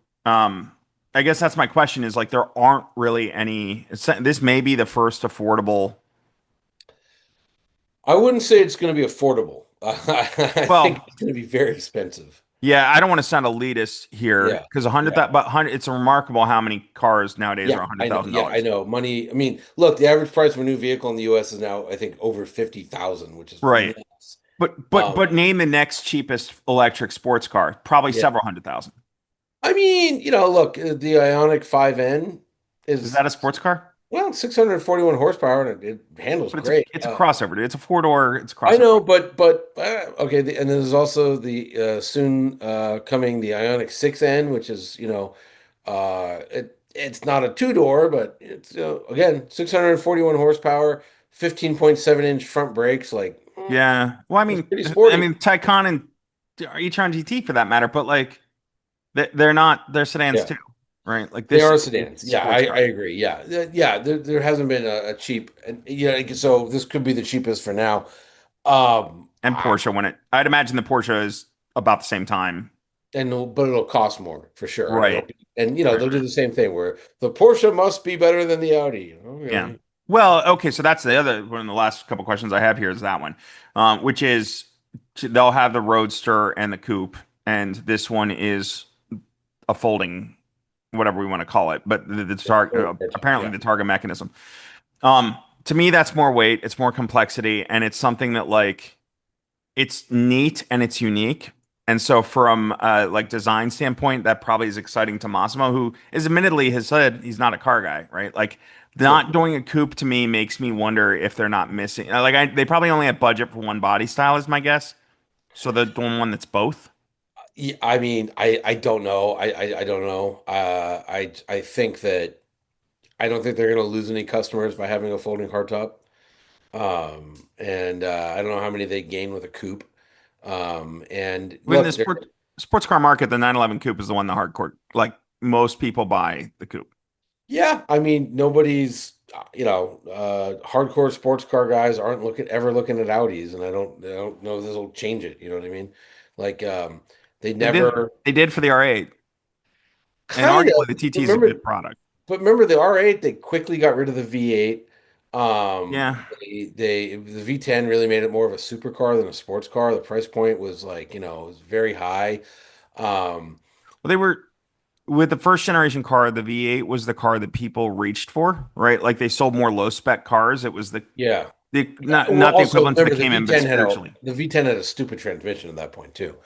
I guess that's my question is like, there aren't really any, this may be the first affordable.
I wouldn't say it's going to be affordable. I think
Well,
it's going to be very expensive.
yeah, I don't want to sound elitist here
Yeah,
because a hundred
yeah,
that, but hundred, it's remarkable how many cars nowadays
yeah.
are a hundred
I know.
thousand
Yeah, I
dollars.
know. Money. I mean, look, the average price of a new vehicle in the U.S. is now, I think, over 50,000, which is
Right.
nuts.
But name the next cheapest electric sports car, probably
Yeah.
several hundred thousand.
I mean, look, the Ionic 5N
Is
is
that a sports car?
well, 641 horsepower, and it handles
But
great.
it's a crossover, dude. It's a four door. It's a
I
crossover.
know, but okay. And there's also the soon coming the Ionic 6N, which is it's not a two door, but it's again 641 horsepower, 15.7-inch front brakes, like
Yeah. Well, I
it's
mean,
pretty
I
sporty.
mean, Taycan and e-tron GT for that matter, but like they're not. They're sedans
Yeah,
too, right? Like
they
this
are
is a
sedans. Yeah, I,
sports
I
car.
agree. Yeah, yeah. There hasn't been a cheap, and so this could be the cheapest for now.
And Porsche when I'd imagine the Porsche is about the same time.
but it'll cost more for sure, and
Right. Right.
they'll do the same thing where the Porsche must be better than the Audi.
Yeah.
Okay,
Well, okay, so that's the other one of the last couple questions I have here is that one, which is they'll have the Roadster and the Coupe, and this one is a folding, whatever we want to call it, but the
yeah,
target apparently
yeah,
the target mechanism. To me, that's more weight, it's more complexity, and it's something that like it's neat and it's unique. And so from like design standpoint, that probably is exciting to Massimo, who is admittedly has said he's not a car guy, right? Like
yeah.
not doing a coupe to me makes me wonder if they're not missing. They probably only have budget for one body style, is my guess. So they're doing one that's both.
Yeah, I mean, I don't know. I don't know. I think that I don't think they're going to lose any customers by having a folding hardtop. And I don't know how many they gain with a coupe. And
In the
look, there.
sports car market, the 911 coupe is the one the hardcore like most people buy the coupe.
Yeah, I mean, nobody's, hardcore sports car guys aren't ever looking at Audis, and I don't know if this will change it. You know what I mean? Like, they
They did
never.
they did for the R8. And
Kind
arguably
of.
the TT is a
Remember,
good product.
but remember the R8, they quickly got rid of the V8.
Yeah.
The V10 really made it more of a supercar than a sports car. The price point was like, it was very high. Um,
Well, they were with the first generation car, the V8 was the car that people reached for, right? Like they sold more low spec cars. It was
yeah.
the
Yeah.
not
Well,
not the
also
equivalent to the
remember
Cayman, but spiritually.
the V10 had a stupid transmission at that point too.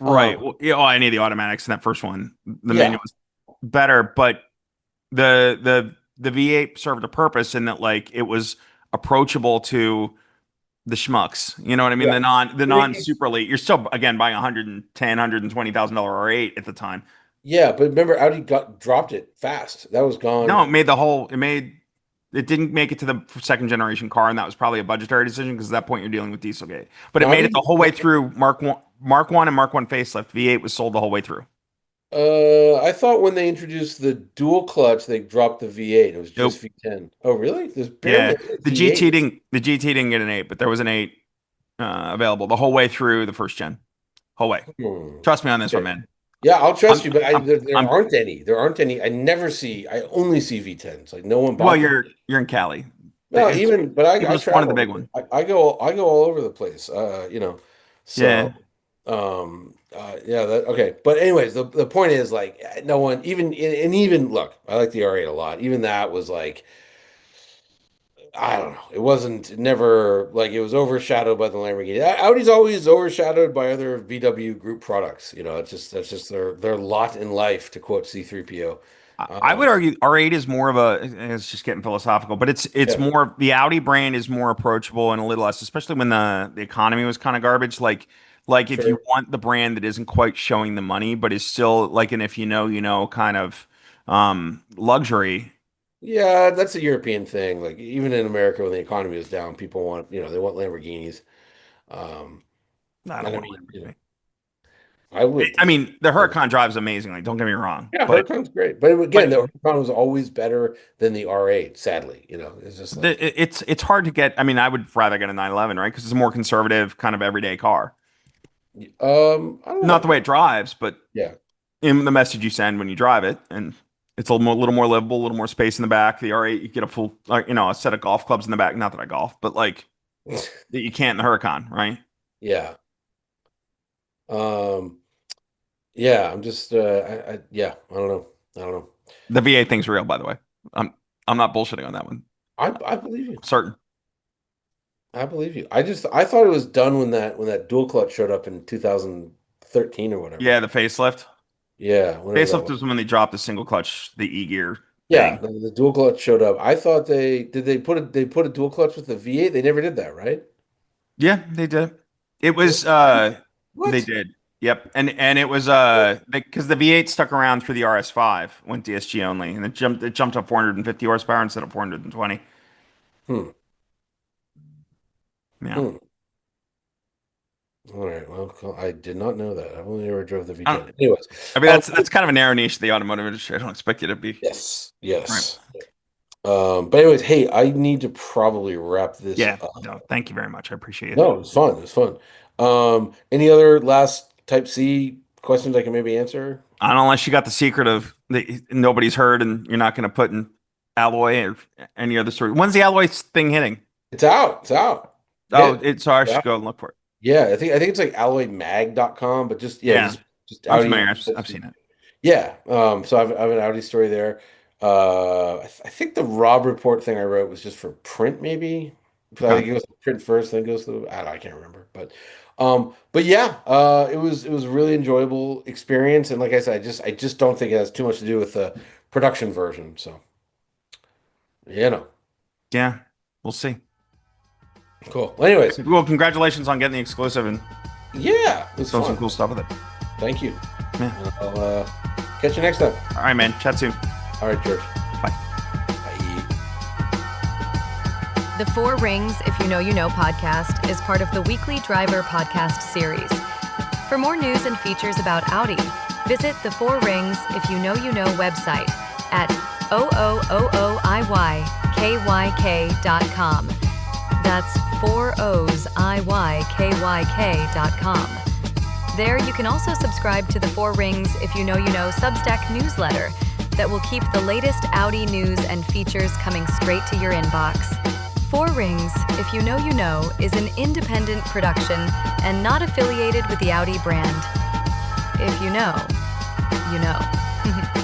Right.
Um,
Well, yeah, oh, any of the automatics in that first one, the
yeah.
manual was better, but the V8 served a purpose in that like it was approachable to the schmucks. You know what I mean?
Yeah.
The non super elite. You're still again buying 110, $120,000 R8 at the time.
Yeah, but remember Audi got dropped it fast. That was
No,
gone.
it didn't make it to the second generation car, and that was probably a budgetary decision because at that point you're dealing with Dieselgate. But it made it the
Audi,
whole way through Mark One and Mark One facelift. V8 was sold the whole way through.
I thought when they introduced the dual clutch, they dropped the V8. It was just
Nope.
V10. Oh, really? There's barely
Yeah,
a
the
V8.
GT didn't get an eight, but there was an eight available the whole way through the first gen, whole way.
Hmm.
Trust me on this one,
Okay.
man.
Yeah, I'll trust
I'm
you, but
I'm
there
I'm
aren't any. There aren't any. I only see V10s. Like no one
well,
bought them.
you're in Cali.
No, but
People
I
just wanted the
travel.
big one.
I go all over the place. So
Yeah.
yeah, okay. But anyways, the point is like no one even look, I like the R8 a lot. Even that was like I don't know. It never like it was overshadowed by the Lamborghini. Audi's always overshadowed by other VW group products. That's just their lot in life, to quote C3PO.
I
Um,
would argue R8 is more of a, it's just getting philosophical, but it's
yeah,
more, the Audi brand is more approachable and a little less, especially when the economy was kind of garbage. Like if you
sure.
want the brand that isn't quite showing the money, but is still like an if you know, you know, kind of luxury.
Yeah, that's a European thing. Like even in America, when the economy is down, people want, they want Lamborghinis. Um,
I don't
and I
want
mean,
to Lamborghini.
I would.
I mean, the Huracan drives amazingly. Don't get me wrong,
Yeah,
but
Huracan's great, but
but
again, the Huracan was always better than the R8. Sadly, it's just like,
it's hard to get. I mean, I would rather get a 911, right? Because it's a more conservative kind of everyday car.
I don't
Not the
know.
way it drives, but
Yeah,
in the message you send when you drive it, and it's little more livable, a little more space in the back. The R8, you get a full, like, a set of golf clubs in the back. Not that I golf, but like that you can't in the Huracan, right?
yeah, um, yeah. I'm just, yeah. I don't know. I don't know.
The V8 thing's real, by the way. I'm not bullshitting on that one.
I believe you.
I'm certain.
I believe you. I thought it was done when that dual clutch showed up in 2013 or whatever.
Yeah, the facelift.
Yeah, whenever that
Facelift
was.
was when they dropped the single clutch, the E gear
Yeah,
thing.
the dual clutch showed up. I thought they put a dual clutch with the V8. They never did that, right?
Yeah, they did. It
What?
was they
What?
did. Yep. And it was because the V8 stuck around through the RS5, went DSG only, and it jumped up 450 horsepower instead of 420.
Hmm.
Yeah.
Hmm. All right. Well, cool. I did not know that. I've only ever drove the
I don't
V10. Anyways,
I mean that's kind of a narrow niche of the automotive industry. I don't expect you to be
yes,
right.
yes. But anyways, hey, I need to probably wrap this
Yeah.
up.
No, thank you very much. I appreciate it.
No, it was fun. It was fun. Any other last Type C questions I can maybe answer?
I don't know, unless you got the secret of nobody's heard and you're not going to put in alloy or any other story. When's the alloy thing hitting?
It's out. It's out.
Oh,
Get
so I
yeah.
should go and look for it.
Yeah, I think it's like alloymag.com, but just yeah,
Yeah.
just
I'm
Audi.
familiar. I've seen it.
Yeah. So I have an Audi story there. I think the Rob Report thing I wrote was just for print, maybe. So I
Okay.
think it goes to print first, then it goes to I don't know, I can't remember. But yeah, it was a really enjoyable experience. And like I said, I just don't think it has too much to do with the production version. So you know.
Yeah. We'll see.
Cool. Well, anyways,
Well, congratulations on getting the exclusive and
yeah, it was
doing some
fun.
cool stuff with it.
Thank you.
Yeah.
And I'll catch you next time.
All right, man. Chat soon.
All right, George.
Bye.
Bye.
The Four Rings, If You Know You Know podcast is part of the Weekly Driver podcast series. For more news and features about Audi, visit the Four Rings, If You Know You Know website at oooiykyk.com. That's 4OSIYKYK.com. There, you can also subscribe to the Four Rings If You Know You Know Substack newsletter that will keep the latest Audi news and features coming straight to your inbox. Four Rings If You Know is an independent production and not affiliated with the Audi brand. If you know, you know.